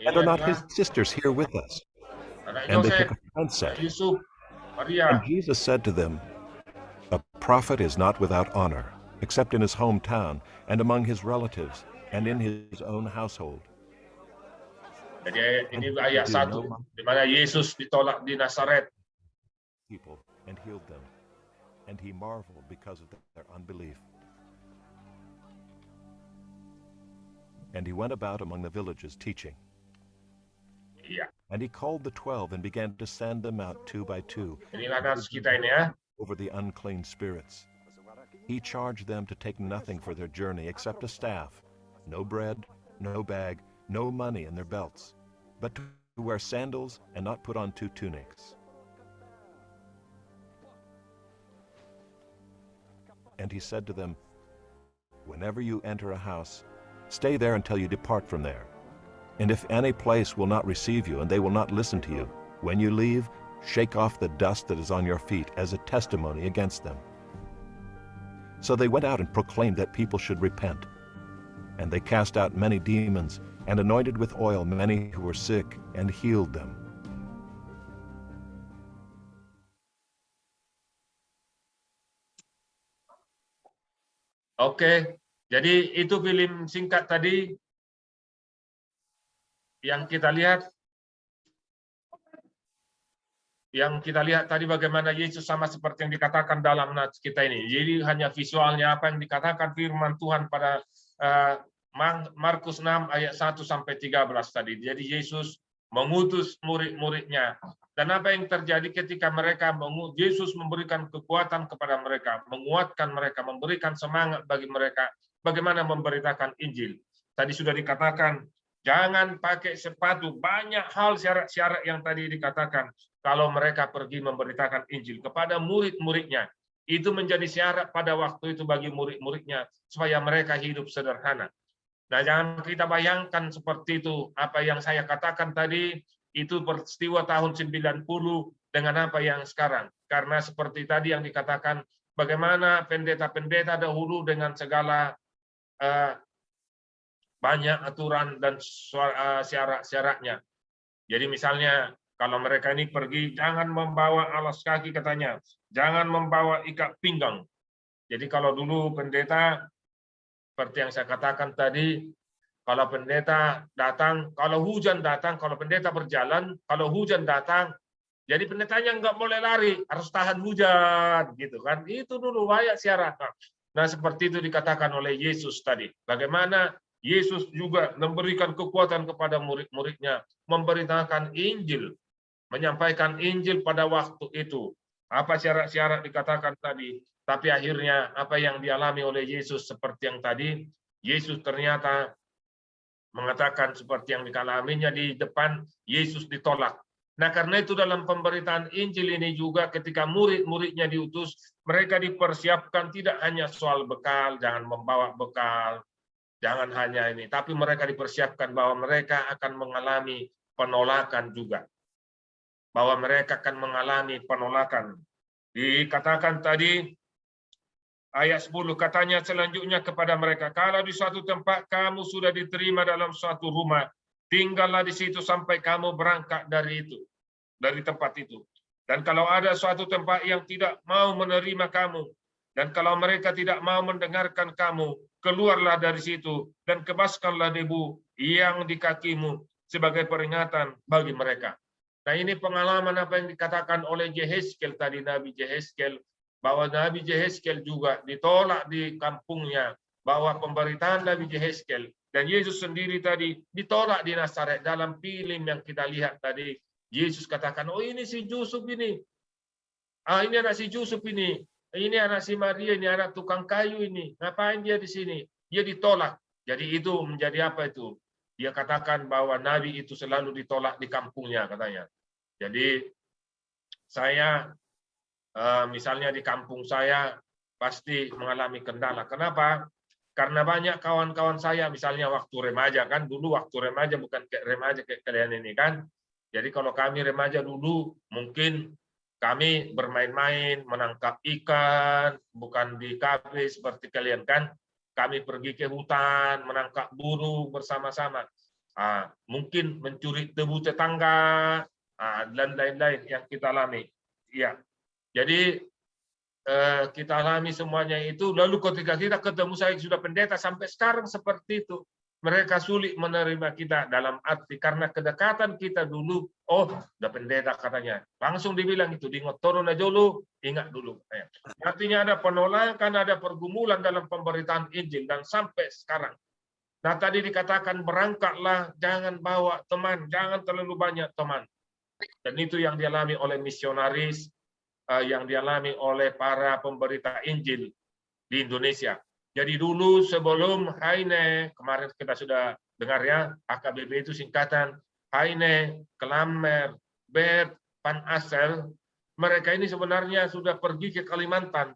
And are not his sisters here with us?" And they took offense at him. And Jesus said to them, "A prophet is not without honor, except in his hometown and among his relatives and in his own household." Jadi ini ayat 1 di mana Yesus ditolak di Nazaret. People and healed them, and he marveled because of their unbelief. And he went about among the villages teaching. And he called the 12 and began to send them out 2 by 2 Inilah nats kita ini ya. over the unclean spirits. He charged them to take nothing for their journey except a staff, no bread, no bag, no money in their belts, but to wear sandals and not put on 2 tunics. And he said to them, "Whenever you enter a house, stay there until you depart from there. And if any place will not receive you, and they will not listen to you, when you leave, shake off the dust that is on your feet as a testimony against them." So they went out and proclaimed that people should repent. And they cast out many demons, and anointed with oil many who were sick, and healed them. Oke, jadi itu film singkat tadi yang kita lihat tadi bagaimana Yesus sama seperti yang dikatakan dalam nats kita ini. Jadi hanya visualnya apa yang dikatakan firman Tuhan pada Markus 6 ayat 1 sampai 13 tadi. Jadi Yesus mengutus murid-muridnya. Dan apa yang terjadi ketika Yesus memberikan kekuatan kepada mereka, menguatkan mereka, memberikan semangat bagi mereka, bagaimana memberitakan Injil. Tadi sudah dikatakan, jangan pakai sepatu. Banyak hal syarat-syarat yang tadi dikatakan. Kalau mereka pergi memberitakan Injil kepada murid-muridnya. Itu menjadi syarat pada waktu itu bagi murid-muridnya. Supaya mereka hidup sederhana. Nah, jangan kita bayangkan seperti itu. Apa yang saya katakan tadi, itu peristiwa tahun 90 dengan apa yang sekarang. Karena seperti tadi yang dikatakan, bagaimana pendeta-pendeta dahulu dengan segala banyak aturan dan syarat-syaratnya. Jadi misalnya kalau mereka ini pergi, jangan membawa alas kaki katanya, jangan membawa ikat pinggang. Jadi kalau dulu pendeta, seperti yang saya katakan tadi, Kalau pendeta datang, kalau hujan datang, kalau pendeta berjalan, kalau hujan datang, jadi pendetanya nggak boleh lari, harus tahan hujan, gitu kan? Itu dulu banyak syarat. Nah, seperti itu dikatakan oleh Yesus tadi. Bagaimana Yesus juga memberikan kekuatan kepada murid-muridnya, memberitakan Injil, menyampaikan Injil pada waktu itu. Apa syarat-syarat dikatakan tadi? Tapi akhirnya apa yang dialami oleh Yesus seperti yang tadi, Yesus ternyata mengatakan seperti yang dialaminya di depan, Yesus ditolak. Nah, karena itu dalam pemberitaan Injil ini juga ketika murid-muridnya diutus, mereka dipersiapkan tidak hanya soal bekal, jangan membawa bekal, jangan hanya ini, tapi mereka dipersiapkan bahwa mereka akan mengalami penolakan juga. Bahwa mereka akan mengalami penolakan. Dikatakan tadi, ayat 10 katanya selanjutnya kepada mereka, kalau di suatu tempat kamu sudah diterima dalam suatu rumah, tinggallah di situ sampai kamu berangkat dari tempat itu. Dan kalau ada suatu tempat yang tidak mau menerima kamu, dan kalau mereka tidak mau mendengarkan kamu, keluarlah dari situ dan kebaskanlah debu yang di kakimu sebagai peringatan bagi mereka. Nah, ini pengalaman apa yang dikatakan oleh Yehezkiel tadi, Nabi Yehezkiel, bahwa Nabi Yehezkiel juga ditolak di kampungnya, bahwa pemberitaan Nabi Yehezkiel dan Yesus sendiri tadi ditolak di Nazaret. Dalam film yang kita lihat tadi, Yesus katakan, oh ini si Yusuf ini, ini anak si Yusuf ini anak si Maria, ini anak tukang kayu ini, ngapain dia di sini? Dia ditolak. Jadi itu menjadi apa itu? Dia katakan bahwa Nabi itu selalu ditolak di kampungnya katanya. Jadi saya misalnya di kampung saya pasti mengalami kendala. Kenapa? Karena banyak kawan-kawan saya misalnya waktu remaja kan, dulu waktu remaja bukan kayak remaja kayak kalian ini kan. Jadi kalau kami remaja dulu mungkin kami bermain-main, menangkap ikan, bukan di kafe seperti kalian kan. Kami pergi ke hutan, menangkap burung bersama-sama. Mungkin mencuri tebu tetangga, dan lain-lain yang kita alami. Ya, jadi kita alami semuanya itu. Lalu ketika kita ketemu saya sudah pendeta sampai sekarang seperti itu, mereka sulit menerima kita dalam arti karena kedekatan kita dulu. Oh, udah pendeta katanya, langsung dibilang itu di ngotoron aja dulu, ingat dulu. Artinya ada penolakan, ada pergumulan dalam pemberitaan Injil dan sampai sekarang. Nah, tadi dikatakan berangkatlah, jangan bawa teman, jangan terlalu banyak teman. Dan itu yang dialami oleh misionaris, yang dialami oleh para pemberita Injil di Indonesia. Jadi dulu sebelum Haine, kemarin kita sudah dengar ya, HKBP itu singkatan Haine, Kelamer, Bert, Pan Asel, mereka ini sebenarnya sudah pergi ke Kalimantan,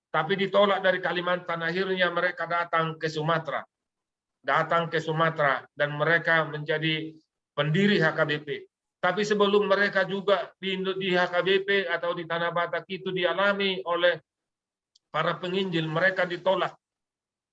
tapi ditolak dari Kalimantan, akhirnya mereka datang ke Sumatera. Dan mereka menjadi pendiri HKBP. Tapi sebelum mereka juga di HKBP atau di Tanah Batak itu dialami oleh para penginjil, mereka ditolak.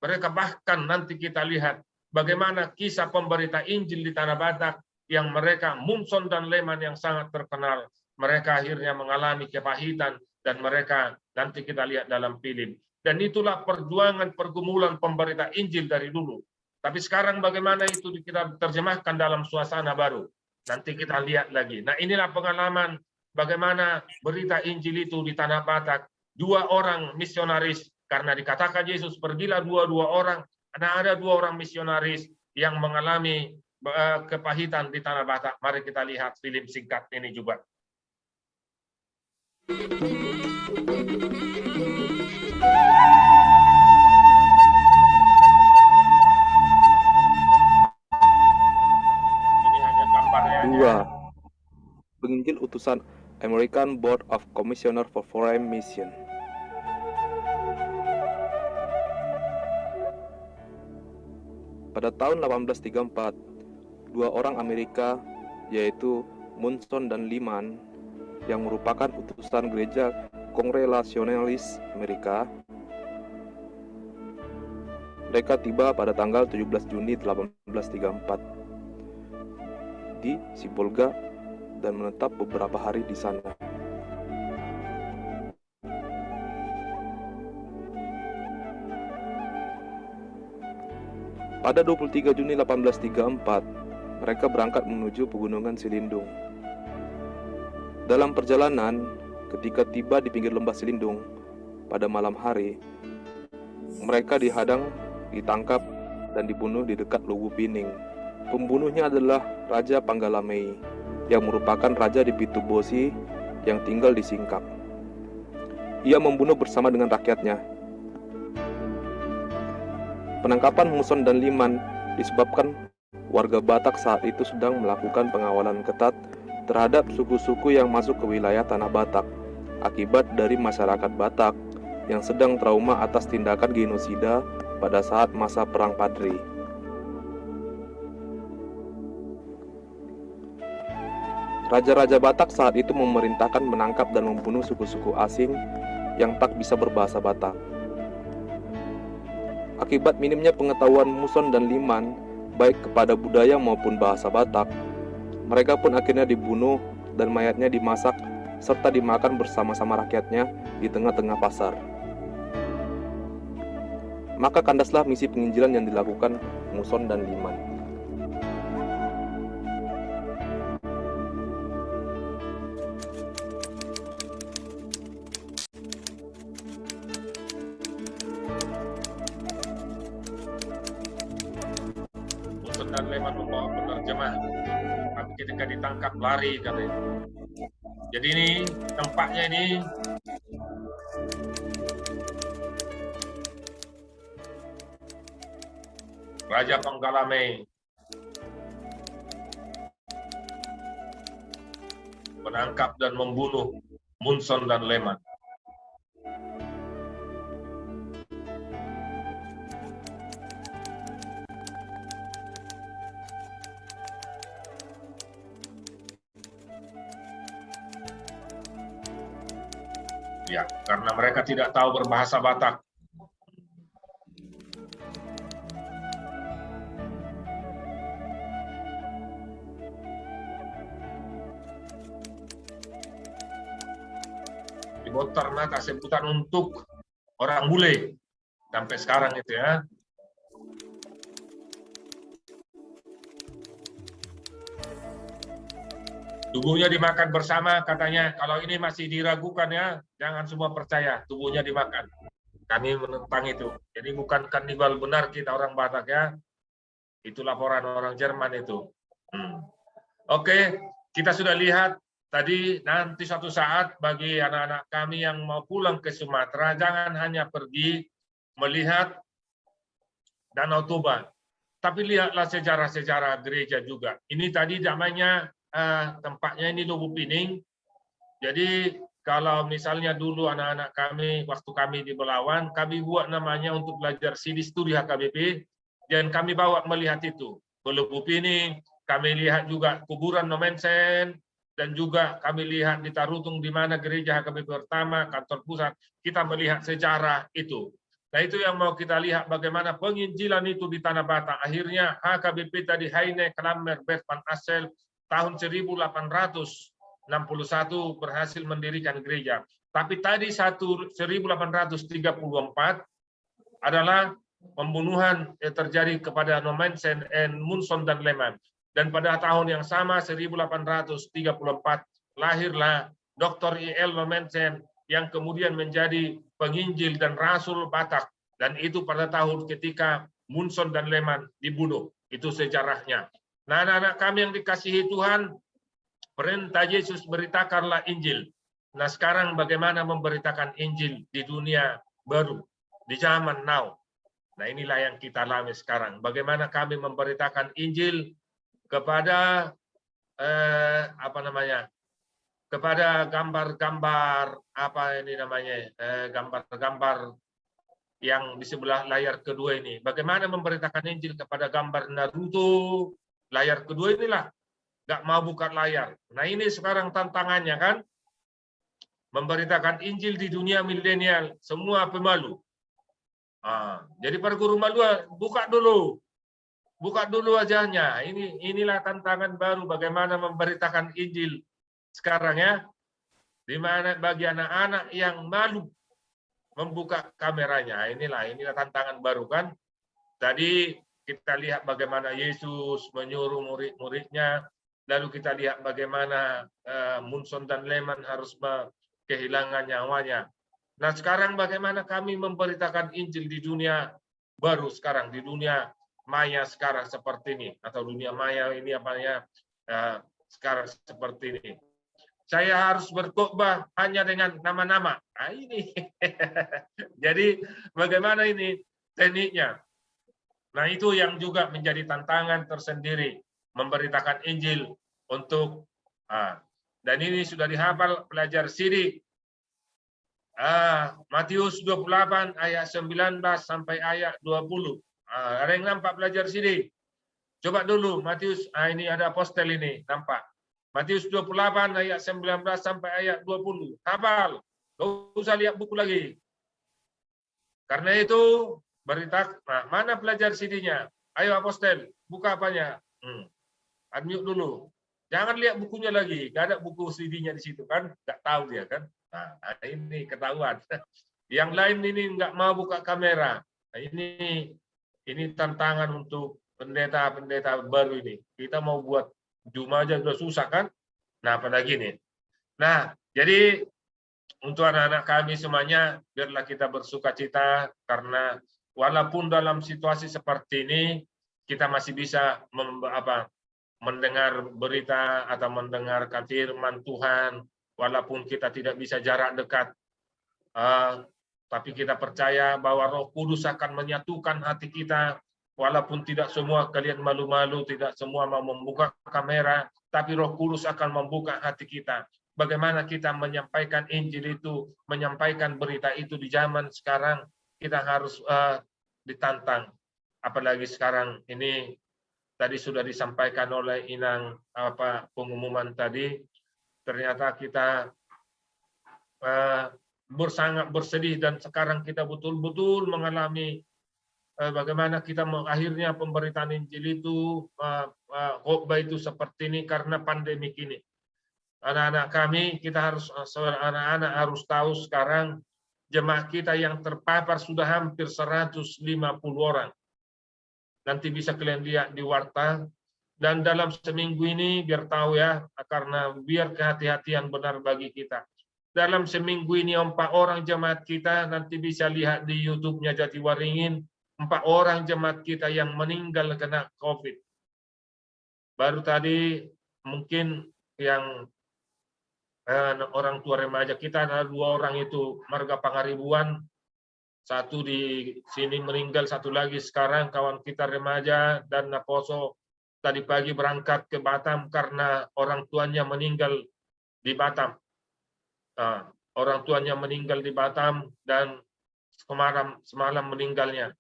Mereka bahkan nanti kita lihat bagaimana kisah pemberita Injil di Tanah Batak yang mereka Munson dan Leman yang sangat terkenal. Mereka akhirnya mengalami kepahitan dan mereka nanti kita lihat dalam film. Dan itulah perjuangan pergumulan pemberita Injil dari dulu. Tapi sekarang bagaimana itu kita terjemahkan dalam suasana baru. Nanti kita lihat lagi. Nah, inilah pengalaman bagaimana berita Injil itu di Tanah Batak. 2 orang misionaris, karena dikatakan Yesus pergilah 2 orang. Nah, ada 2 orang misionaris yang mengalami kepahitan di Tanah Batak. Mari kita lihat film singkat ini juga. Ini hanya gambarnya. 2. Penginjil utusan American Board of Commissioner for Foreign Mission. Pada tahun 1834, 2 orang Amerika, yaitu Munson dan Leman, yang merupakan utusan gereja Kongregasionalis Amerika, mereka tiba pada tanggal 17 Juni 1834 di Sibolga dan menetap beberapa hari di sana. Pada 23 Juni 1834, mereka berangkat menuju pegunungan Silindung. Dalam perjalanan, ketika tiba di pinggir lembah Silindung pada malam hari, mereka dihadang, ditangkap, dan dibunuh di dekat Luwu Pining. Pembunuhnya adalah Raja Panggalamei, yang merupakan raja di Pitubosi yang tinggal di Singkap. Ia membunuh bersama dengan rakyatnya. Penangkapan Muson dan Liman disebabkan warga Batak saat itu sedang melakukan pengawalan ketat terhadap suku-suku yang masuk ke wilayah Tanah Batak akibat dari masyarakat Batak yang sedang trauma atas tindakan genosida pada saat masa Perang Padri. Raja-raja Batak saat itu memerintahkan menangkap dan membunuh suku-suku asing yang tak bisa berbahasa Batak. Akibat minimnya pengetahuan Muson dan Liman, baik kepada budaya maupun bahasa Batak, mereka pun akhirnya dibunuh dan mayatnya dimasak serta dimakan bersama-sama rakyatnya di tengah-tengah pasar. Maka kandaslah misi penginjilan yang dilakukan Muson dan Liman. Muson dan Liman membawa penerjemah, tapi ketika ditangkap lari katanya. Jadi ini tempatnya ini Raja Panggalamei menangkap dan membunuh Muson dan Liman. Ya, karena mereka tidak tahu berbahasa Batak. Di Ternate sebutan untuk orang bule sampai sekarang itu ya. Tubuhnya dimakan bersama katanya. Kalau ini masih diragukan ya, jangan semua percaya. Tubuhnya dimakan. Kami menentang itu. Jadi bukan kanibal benar kita orang Batak ya. Itu laporan orang Jerman itu. Oke, kita sudah lihat tadi. Nanti suatu saat bagi anak-anak kami yang mau pulang ke Sumatera, jangan hanya pergi melihat Danau Toba, tapi lihatlah sejarah-sejarah gereja juga. Ini tadi namanya tempatnya ini Luwu Pining. Jadi kalau misalnya dulu anak-anak kami waktu kami di Belawan, kami buat namanya untuk belajar CD studi HKBP, dan kami bawa melihat itu ke Luwu Pining. Kami lihat juga kuburan Nomensen, dan juga kami lihat di Tarutung di mana gereja HKBP pertama, kantor pusat. Kita melihat sejarah itu. Nah itu yang mau kita lihat bagaimana penginjilan itu di Tanah Batak. Akhirnya HKBP tadi Heine Klammer Bert van Assel tahun 1861 berhasil mendirikan gereja. Tapi tadi 1834 adalah pembunuhan yang terjadi kepada Nomensen, Muson dan Liman. Dan pada tahun yang sama 1834 lahirlah Dr. I.L. Nomensen yang kemudian menjadi penginjil dan rasul Batak. Dan itu pada tahun ketika Muson dan Liman dibunuh. Itu sejarahnya. Nah, anak-anak kami yang dikasihi Tuhan, perintah Yesus beritakanlah Injil. Nah, sekarang bagaimana memberitakan Injil di dunia baru, di zaman now. Nah, inilah yang kita alami sekarang. Bagaimana kami memberitakan Injil kepada kepada gambar-gambar gambar-gambar yang di sebelah layar kedua ini. Bagaimana memberitakan Injil kepada gambar Naruto? Layar kedua inilah, nggak mau buka layar. Nah ini sekarang tantangannya kan, memberitakan Injil di dunia milenial, semua pemalu. Jadi para guru malu, buka dulu wajahnya. Inilah tantangan baru, bagaimana memberitakan Injil sekarang ya, di mana bagi anak-anak yang malu membuka kameranya. Inilah tantangan baru kan. Tadi kita lihat bagaimana Yesus menyuruh murid-muridnya, lalu kita lihat bagaimana Munson dan Lehman harus kehilangan nyawanya. Nah sekarang bagaimana kami memberitakan Injil di dunia baru sekarang, di dunia maya sekarang seperti ini, atau dunia maya ini sekarang seperti ini. Saya harus berkhotbah hanya dengan nama-nama. Nah, ini. Jadi bagaimana ini tekniknya? Nah, itu yang juga menjadi tantangan tersendiri, memberitakan Injil untuk dan ini sudah dihafal pelajar sidik. Matius 28 ayat 19 sampai ayat 20. Ada yang nampak pelajar sidik? Coba dulu Matius, ini ada postel ini, nampak. Matius 28 ayat 19 sampai ayat 20. Hafal. Gak usah lihat buku lagi. Karena itu berita, mana pelajar CD-nya? Ayo apostel, buka apanya? Unmute dulu. Jangan lihat bukunya lagi. Gak ada buku CD-nya di situ kan? Gak tahu dia kan? Nah, ini ketahuan. Yang lain ini nggak mau buka kamera. Nah, ini tantangan untuk pendeta-pendeta baru ini. Kita mau buat Juma aja udah susah kan? Nah, apalagi nih. Nah, jadi untuk anak-anak kami semuanya, biarlah kita bersuka cita karena walaupun dalam situasi seperti ini kita masih bisa mendengar berita atau mendengarkan firman Tuhan, walaupun kita tidak bisa jarak dekat. Tapi kita percaya bahwa Roh Kudus akan menyatukan hati kita. Walaupun tidak semua kalian malu-malu, tidak semua mau membuka kamera, tapi Roh Kudus akan membuka hati kita. Bagaimana kita menyampaikan Injil itu, menyampaikan berita itu di zaman sekarang, kita harus ditantang. Apalagi sekarang ini tadi sudah disampaikan oleh Inang pengumuman tadi, ternyata kita sangat bersedih dan sekarang kita betul-betul mengalami bagaimana kita akhirnya pemberitaan Injil itu, khotbah itu seperti ini karena pandemik ini. Anak-anak kami, anak-anak harus tahu sekarang jemaat kita yang terpapar sudah hampir 150 orang. Nanti bisa kalian lihat di warta. Dan dalam seminggu ini biar tahu ya, karena biar kehati-hatian benar bagi kita. Dalam seminggu ini 4 orang jemaat kita nanti bisa lihat di YouTube-nya Jatiwaringin. 4 orang jemaat kita yang meninggal kena COVID. Baru tadi mungkin yang orang tua remaja kita ada 2 orang itu Marga Pangaribuan. 1 di sini meninggal, 1 lagi sekarang kawan kita remaja dan Naposo tadi pagi berangkat ke Batam karena orang tuanya meninggal di Batam. Orang tuanya meninggal di Batam dan semalam meninggalnya.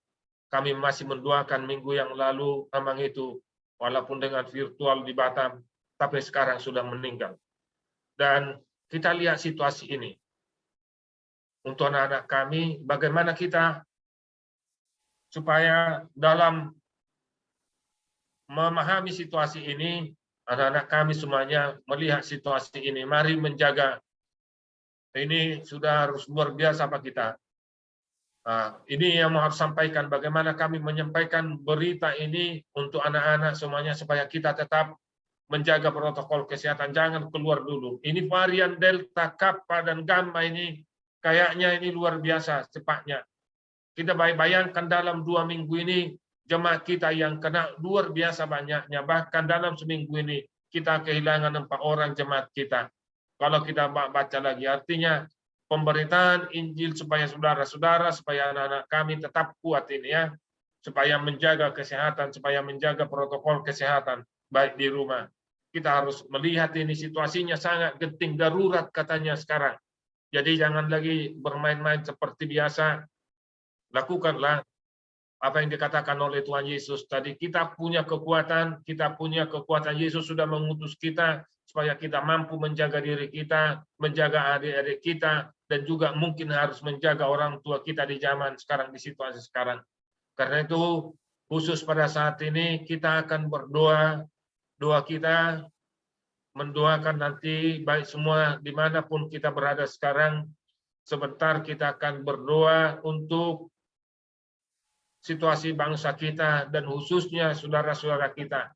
Kami masih mendoakan minggu yang lalu memang itu, walaupun dengan virtual di Batam, tapi sekarang sudah meninggal. Dan kita lihat situasi ini. Untuk anak-anak kami, bagaimana kita supaya dalam memahami situasi ini, anak-anak kami semuanya melihat situasi ini. Mari menjaga. Ini sudah harus luar biasa Pak kita. Ini yang mau harus sampaikan, bagaimana kami menyampaikan berita ini untuk anak-anak semuanya supaya kita tetap menjaga protokol kesehatan, jangan keluar dulu. Ini varian Delta, Kappa, dan Gamma ini kayaknya ini luar biasa cepatnya. Kita bayangkan dalam 2 minggu ini jemaat kita yang kena luar biasa banyaknya. Bahkan dalam seminggu ini kita kehilangan 4 orang jemaat kita. Kalau kita baca lagi, artinya pemberitaan Injil supaya saudara-saudara, supaya anak-anak kami tetap kuat ini ya, supaya menjaga kesehatan, supaya menjaga protokol kesehatan baik di rumah. Kita harus melihat ini situasinya sangat genting, darurat katanya sekarang. Jadi jangan lagi bermain-main seperti biasa. Lakukanlah apa yang dikatakan oleh Tuhan Yesus tadi. Kita punya kekuatan, Yesus sudah mengutus kita supaya kita mampu menjaga diri kita, menjaga adik-adik kita, dan juga mungkin harus menjaga orang tua kita di zaman sekarang, di situasi sekarang. Karena itu, khusus pada saat ini, kita akan berdoa, doa kita mendoakan nanti, baik semua dimanapun kita berada sekarang, sebentar kita akan berdoa untuk situasi bangsa kita dan khususnya saudara-saudara kita.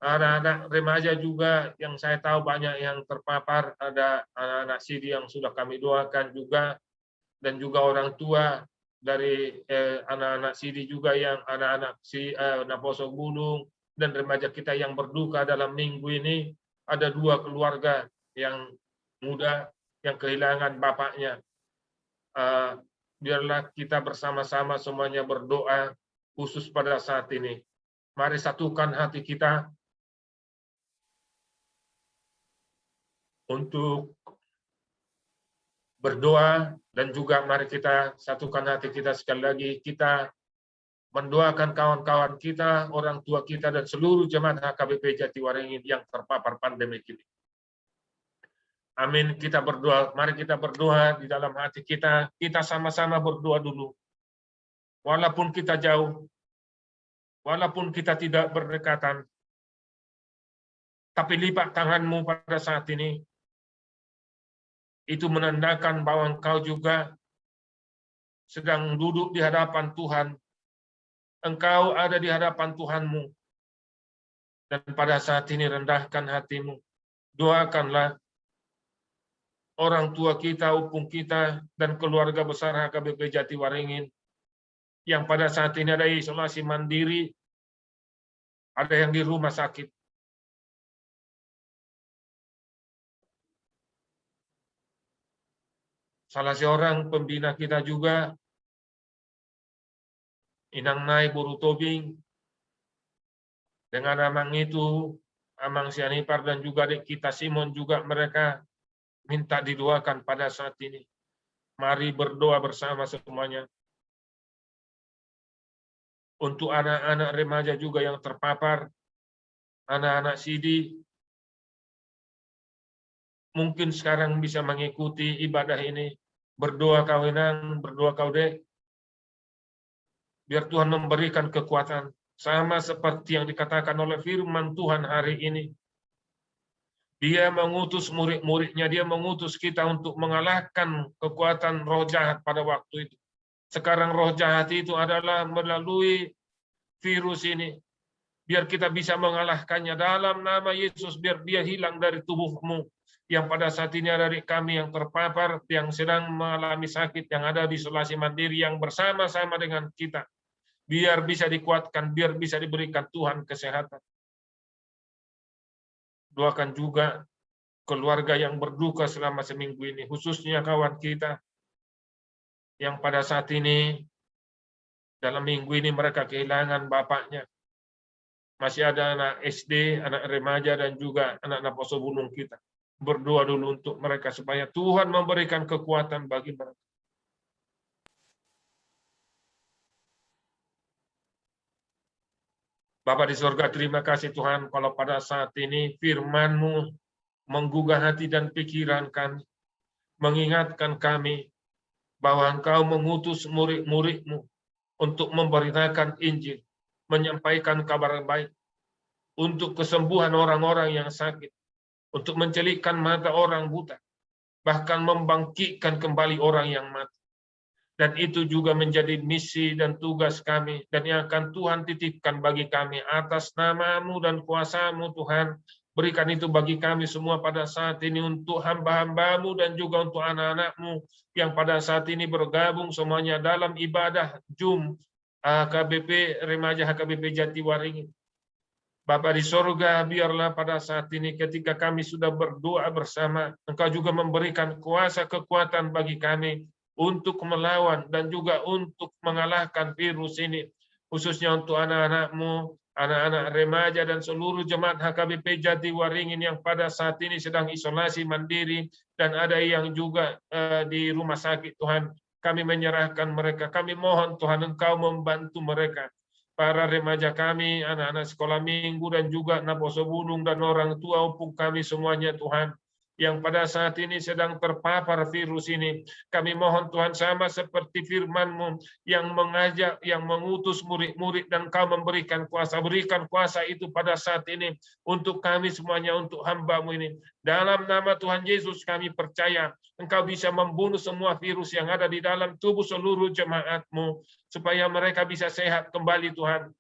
Anak-anak remaja juga yang saya tahu banyak yang terpapar, ada anak-anak sidi yang sudah kami doakan juga, dan juga orang tua dari anak-anak sidi juga yang anak-anak Naposo Gunung dan remaja kita yang berduka dalam minggu ini. Ada 2 keluarga yang muda yang kehilangan bapaknya. Biarlah kita bersama-sama semuanya berdoa khusus pada saat ini. Mari satukan hati kita untuk berdoa, dan juga mari kita satukan hati kita sekali lagi, kita mendoakan kawan-kawan kita, orang tua kita, dan seluruh jemaat HKBP Jatiwaringin yang terpapar pandemi ini. Amin. Kita berdoa, mari kita berdoa di dalam hati kita sama-sama berdoa dulu. Walaupun kita jauh, walaupun kita tidak berdekatan, tapi lipat tanganmu pada saat ini. Itu menandakan bahwa engkau juga sedang duduk di hadapan Tuhan. Engkau ada di hadapan Tuhanmu. Dan pada saat ini rendahkan hatimu. Doakanlah orang tua kita, upung kita, dan keluarga besar HKBP Jatiwaringin yang pada saat ini ada isolasi mandiri, ada yang di rumah sakit. Salah seorang pembina kita juga, Inang Nai Buru Tobing, dengan Amang itu, Amang Sianipar, dan juga adik kita Simon juga mereka minta didoakan pada saat ini. Mari berdoa bersama semuanya. Untuk anak-anak remaja juga yang terpapar, anak-anak sidi, mungkin sekarang bisa mengikuti ibadah ini. Berdoa kau Inang, berdoa kau Dek. Biar Tuhan memberikan kekuatan. Sama seperti yang dikatakan oleh firman Tuhan hari ini. Dia mengutus murid-muridnya, dia mengutus kita untuk mengalahkan kekuatan roh jahat pada waktu itu. Sekarang roh jahat itu adalah melalui virus ini. Biar kita bisa mengalahkannya dalam nama Yesus, biar dia hilang dari tubuhmu. Yang pada saat ini ada di kami yang terpapar, yang sedang mengalami sakit, yang ada di isolasi mandiri, yang bersama-sama dengan kita. Biar bisa dikuatkan, biar bisa diberikan Tuhan kesehatan. Doakan juga keluarga yang berduka selama seminggu ini, khususnya kawan kita yang pada saat ini, dalam minggu ini mereka kehilangan bapaknya. Masih ada anak SD, anak remaja, dan juga anak Naposo Gunung kita. Berdoa dulu untuk mereka supaya Tuhan memberikan kekuatan bagi mereka. Bapa di surga, terima kasih Tuhan kalau pada saat ini firman-Mu menggugah hati dan pikiran kami, mengingatkan kami bahwa Engkau mengutus murid-murid-Mu untuk memberitakan Injil, menyampaikan kabar baik, untuk kesembuhan orang-orang yang sakit, untuk mencelikkan mata orang buta, bahkan membangkitkan kembali orang yang mati. Dan itu juga menjadi misi dan tugas kami, dan yang akan Tuhan titipkan bagi kami atas nama-Mu dan kuasa-Mu Tuhan. Berikan itu bagi kami semua pada saat ini untuk hamba-hamba-Mu dan juga untuk anak-anak-Mu yang pada saat ini bergabung semuanya dalam ibadah Jum HKBP Remaja HKBP Jatiwaringin. Bapa di sorga, biarlah pada saat ini ketika kami sudah berdoa bersama, Engkau juga memberikan kuasa kekuatan bagi kami untuk melawan dan juga untuk mengalahkan virus ini, khususnya untuk anak-anak-Mu, anak-anak remaja dan seluruh jemaat HKBP Jatiwaringin yang pada saat ini sedang isolasi mandiri dan ada yang juga di rumah sakit. Tuhan, kami menyerahkan mereka. Kami mohon Tuhan Engkau membantu mereka. Para remaja kami, anak-anak sekolah minggu dan juga Naposo Gunung dan orang tua upung kami semuanya Tuhan. yang pada saat ini sedang terpapar virus ini. Kami mohon Tuhan, sama seperti firman-Mu yang mengajak, yang mengutus murid-murid dan Kau memberikan kuasa. Berikan kuasa itu pada saat ini untuk kami semuanya, untuk hamba-Mu ini. Dalam nama Tuhan Yesus kami percaya Engkau bisa membunuh semua virus yang ada di dalam tubuh seluruh jemaat-Mu, supaya mereka bisa sehat kembali Tuhan.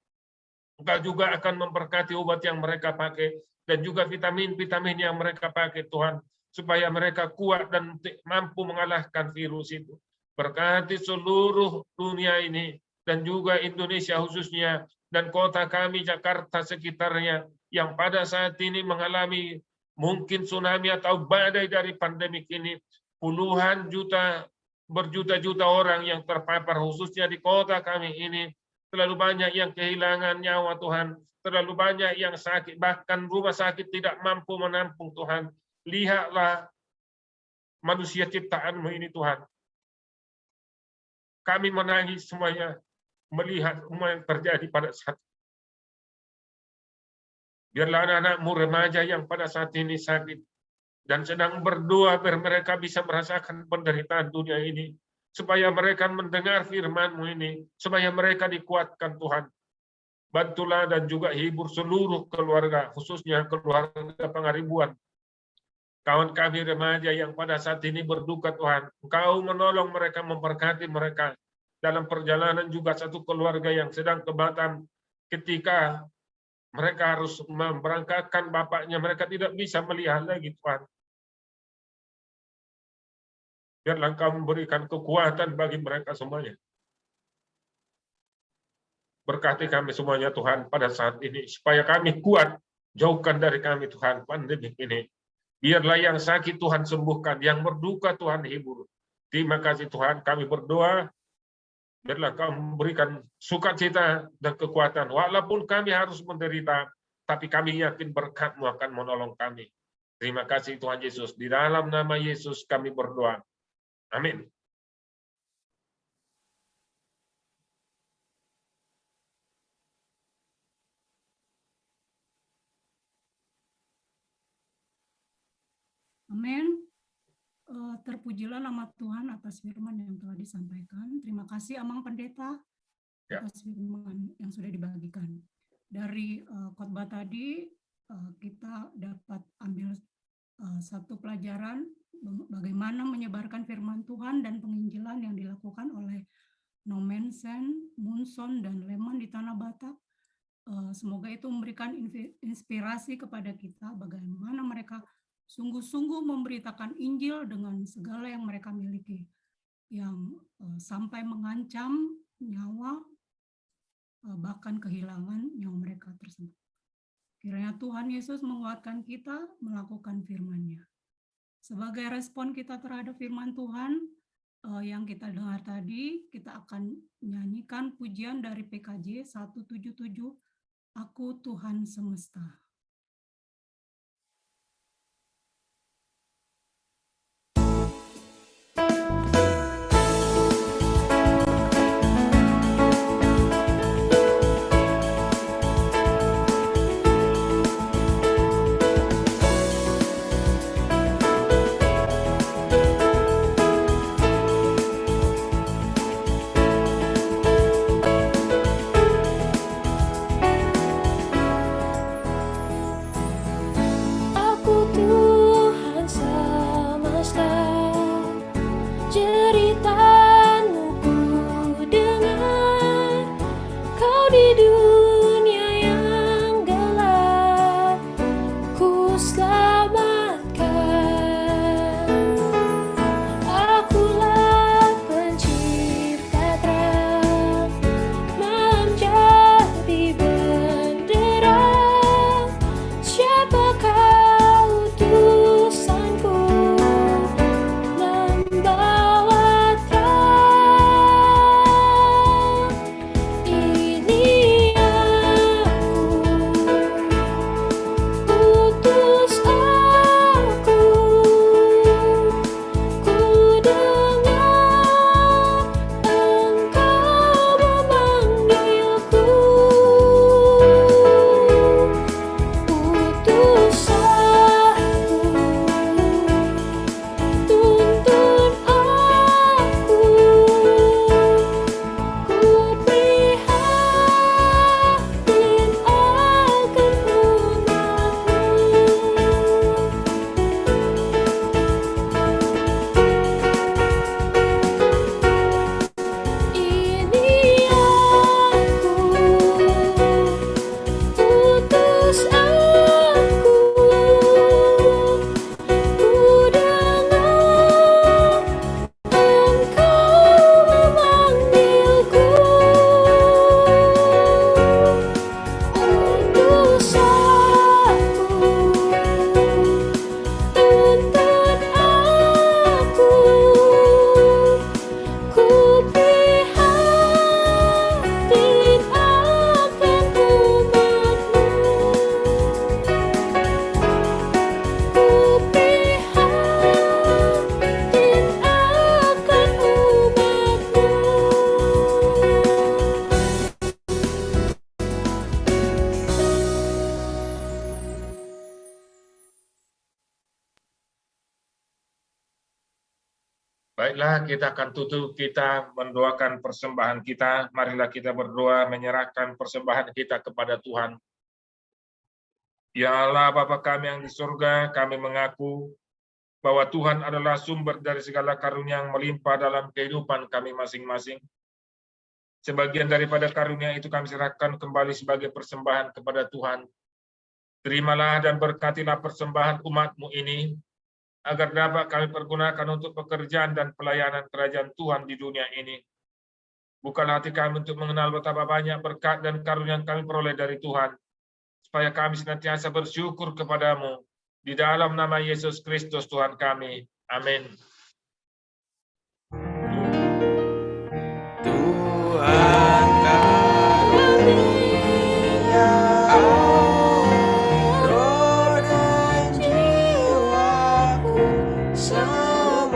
Engkau juga akan memberkati obat yang mereka pakai, dan juga vitamin-vitamin yang mereka pakai Tuhan, supaya mereka kuat dan mampu mengalahkan virus itu. Berkati seluruh dunia ini, dan juga Indonesia khususnya, dan kota kami Jakarta sekitarnya, yang pada saat ini mengalami mungkin tsunami atau badai dari pandemik ini. Puluhan juta, berjuta-juta orang yang terpapar, khususnya di kota kami ini. Terlalu banyak yang kehilangan nyawa Tuhan. Terlalu banyak yang sakit, bahkan rumah sakit tidak mampu menampung Tuhan. Lihatlah manusia ciptaan-Mu ini Tuhan. Kami menangis semuanya melihat semua yang terjadi pada saat ini. Biarlah anak-anak-Mu remaja yang pada saat ini sakit dan sedang berdoa biar mereka bisa merasakan penderitaan dunia ini, supaya mereka mendengar firman-Mu ini, supaya mereka dikuatkan Tuhan. Bantulah dan juga hibur seluruh keluarga, khususnya keluarga Pangaribuan. Kawan kami remaja yang pada saat ini berduka Tuhan, Engkau menolong mereka, memberkati mereka. Dalam perjalanan juga satu keluarga yang sedang ke Batam, ketika mereka harus memberangkatkan bapaknya, mereka tidak bisa melihat lagi Tuhan. Biarlah Engkau memberikan kekuatan bagi mereka semuanya. Berkati kami semuanya Tuhan pada saat ini, supaya kami kuat. Jauhkan dari kami Tuhan pandemi ini. Biarlah yang sakit Tuhan sembuhkan, yang berduka Tuhan hibur. Terima kasih Tuhan, kami berdoa. Biarlah Kau memberikan sukacita dan kekuatan. Walaupun kami harus menderita, tapi kami yakin berkat-Mu akan menolong kami. Terima kasih Tuhan Yesus. Di dalam nama Yesus kami berdoa. Amin. Amin. Terpujilah nama Tuhan atas firman yang telah disampaikan. Terima kasih Amang Pendeta atas firman yang sudah dibagikan. Dari khotbah tadi kita dapat ambil satu pelajaran bagaimana menyebarkan firman Tuhan dan penginjilan yang dilakukan oleh Nomensen, Munson, dan Leman di Tanah Batak. Semoga itu memberikan inspirasi kepada kita bagaimana mereka sungguh-sungguh memberitakan Injil dengan segala yang mereka miliki, yang sampai mengancam nyawa, bahkan kehilangan nyawa mereka tersebut. Kiranya Tuhan Yesus menguatkan kita melakukan firman-Nya. Sebagai respon kita terhadap firman Tuhan yang kita dengar tadi, kita akan menyanyikan pujian dari PKJ 177, Aku Tuhan Semesta. Baiklah, kita akan tutup, kita mendoakan persembahan kita. Marilah kita berdoa menyerahkan persembahan kita kepada Tuhan. Ya Allah, Bapa kami yang di surga, kami mengaku bahwa Tuhan adalah sumber dari segala karunia yang melimpah dalam kehidupan kami masing-masing. Sebagian daripada karunia itu kami serahkan kembali sebagai persembahan kepada Tuhan. Terimalah dan berkatilah persembahan umat-Mu ini, agar dapat kami pergunakan untuk pekerjaan dan pelayanan kerajaan Tuhan di dunia ini. Bukalah hati kami untuk mengenal betapa banyak berkat dan karunia yang kami peroleh dari Tuhan, supaya kami senantiasa bersyukur kepadamu. Di dalam nama Yesus Kristus Tuhan kami. Amin. Tuhan karunia roh dan jiwaku semua,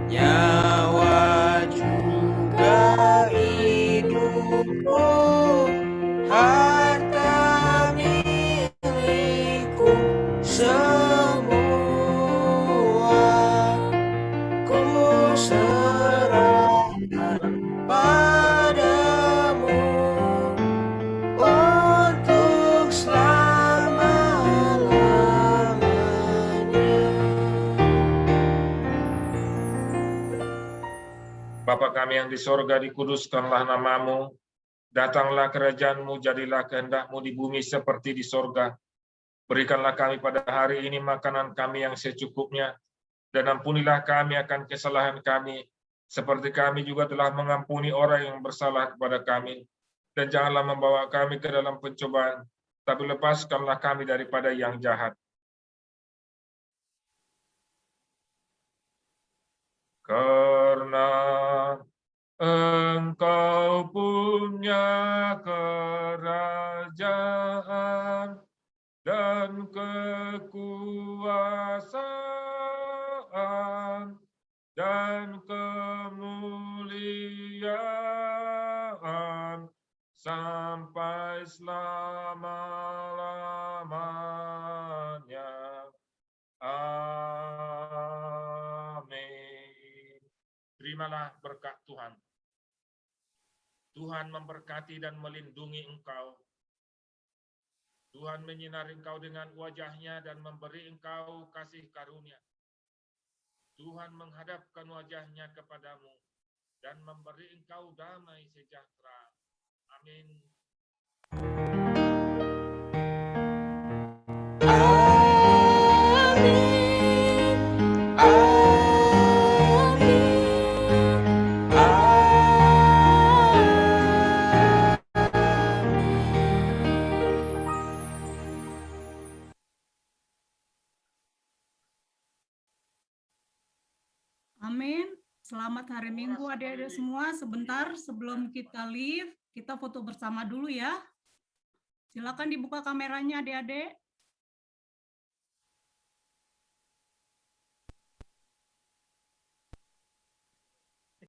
nyawa juga hidupku, harta milikku semua, ku serahkan padamu untuk selama-lamanya. Bapa kami yang di sorga, dikuduskanlah namamu. Datanglah kerajaan-Mu, jadilah kehendak-Mu di bumi seperti di sorga. Berikanlah kami pada hari ini makanan kami yang secukupnya, dan ampunilah kami akan kesalahan kami, seperti kami juga telah mengampuni orang yang bersalah kepada kami. Dan janganlah membawa kami ke dalam pencobaan, tapi lepaskanlah kami daripada yang jahat. Karena Engkau punya kerajaan dan kekuasaan dan kemuliaan sampai selama-lamanya. Amin. Terimalah berkat Tuhan. Tuhan memberkati dan melindungi engkau. Tuhan menyinari engkau dengan wajah-Nya dan memberi engkau kasih karunia. Tuhan menghadapkan wajah-Nya kepadamu dan memberi engkau damai sejahtera. Amin. Amin. Selamat hari Minggu adik-adik semua. Sebentar sebelum kita leave, kita foto bersama dulu ya. Silakan dibuka kameranya adik-adik.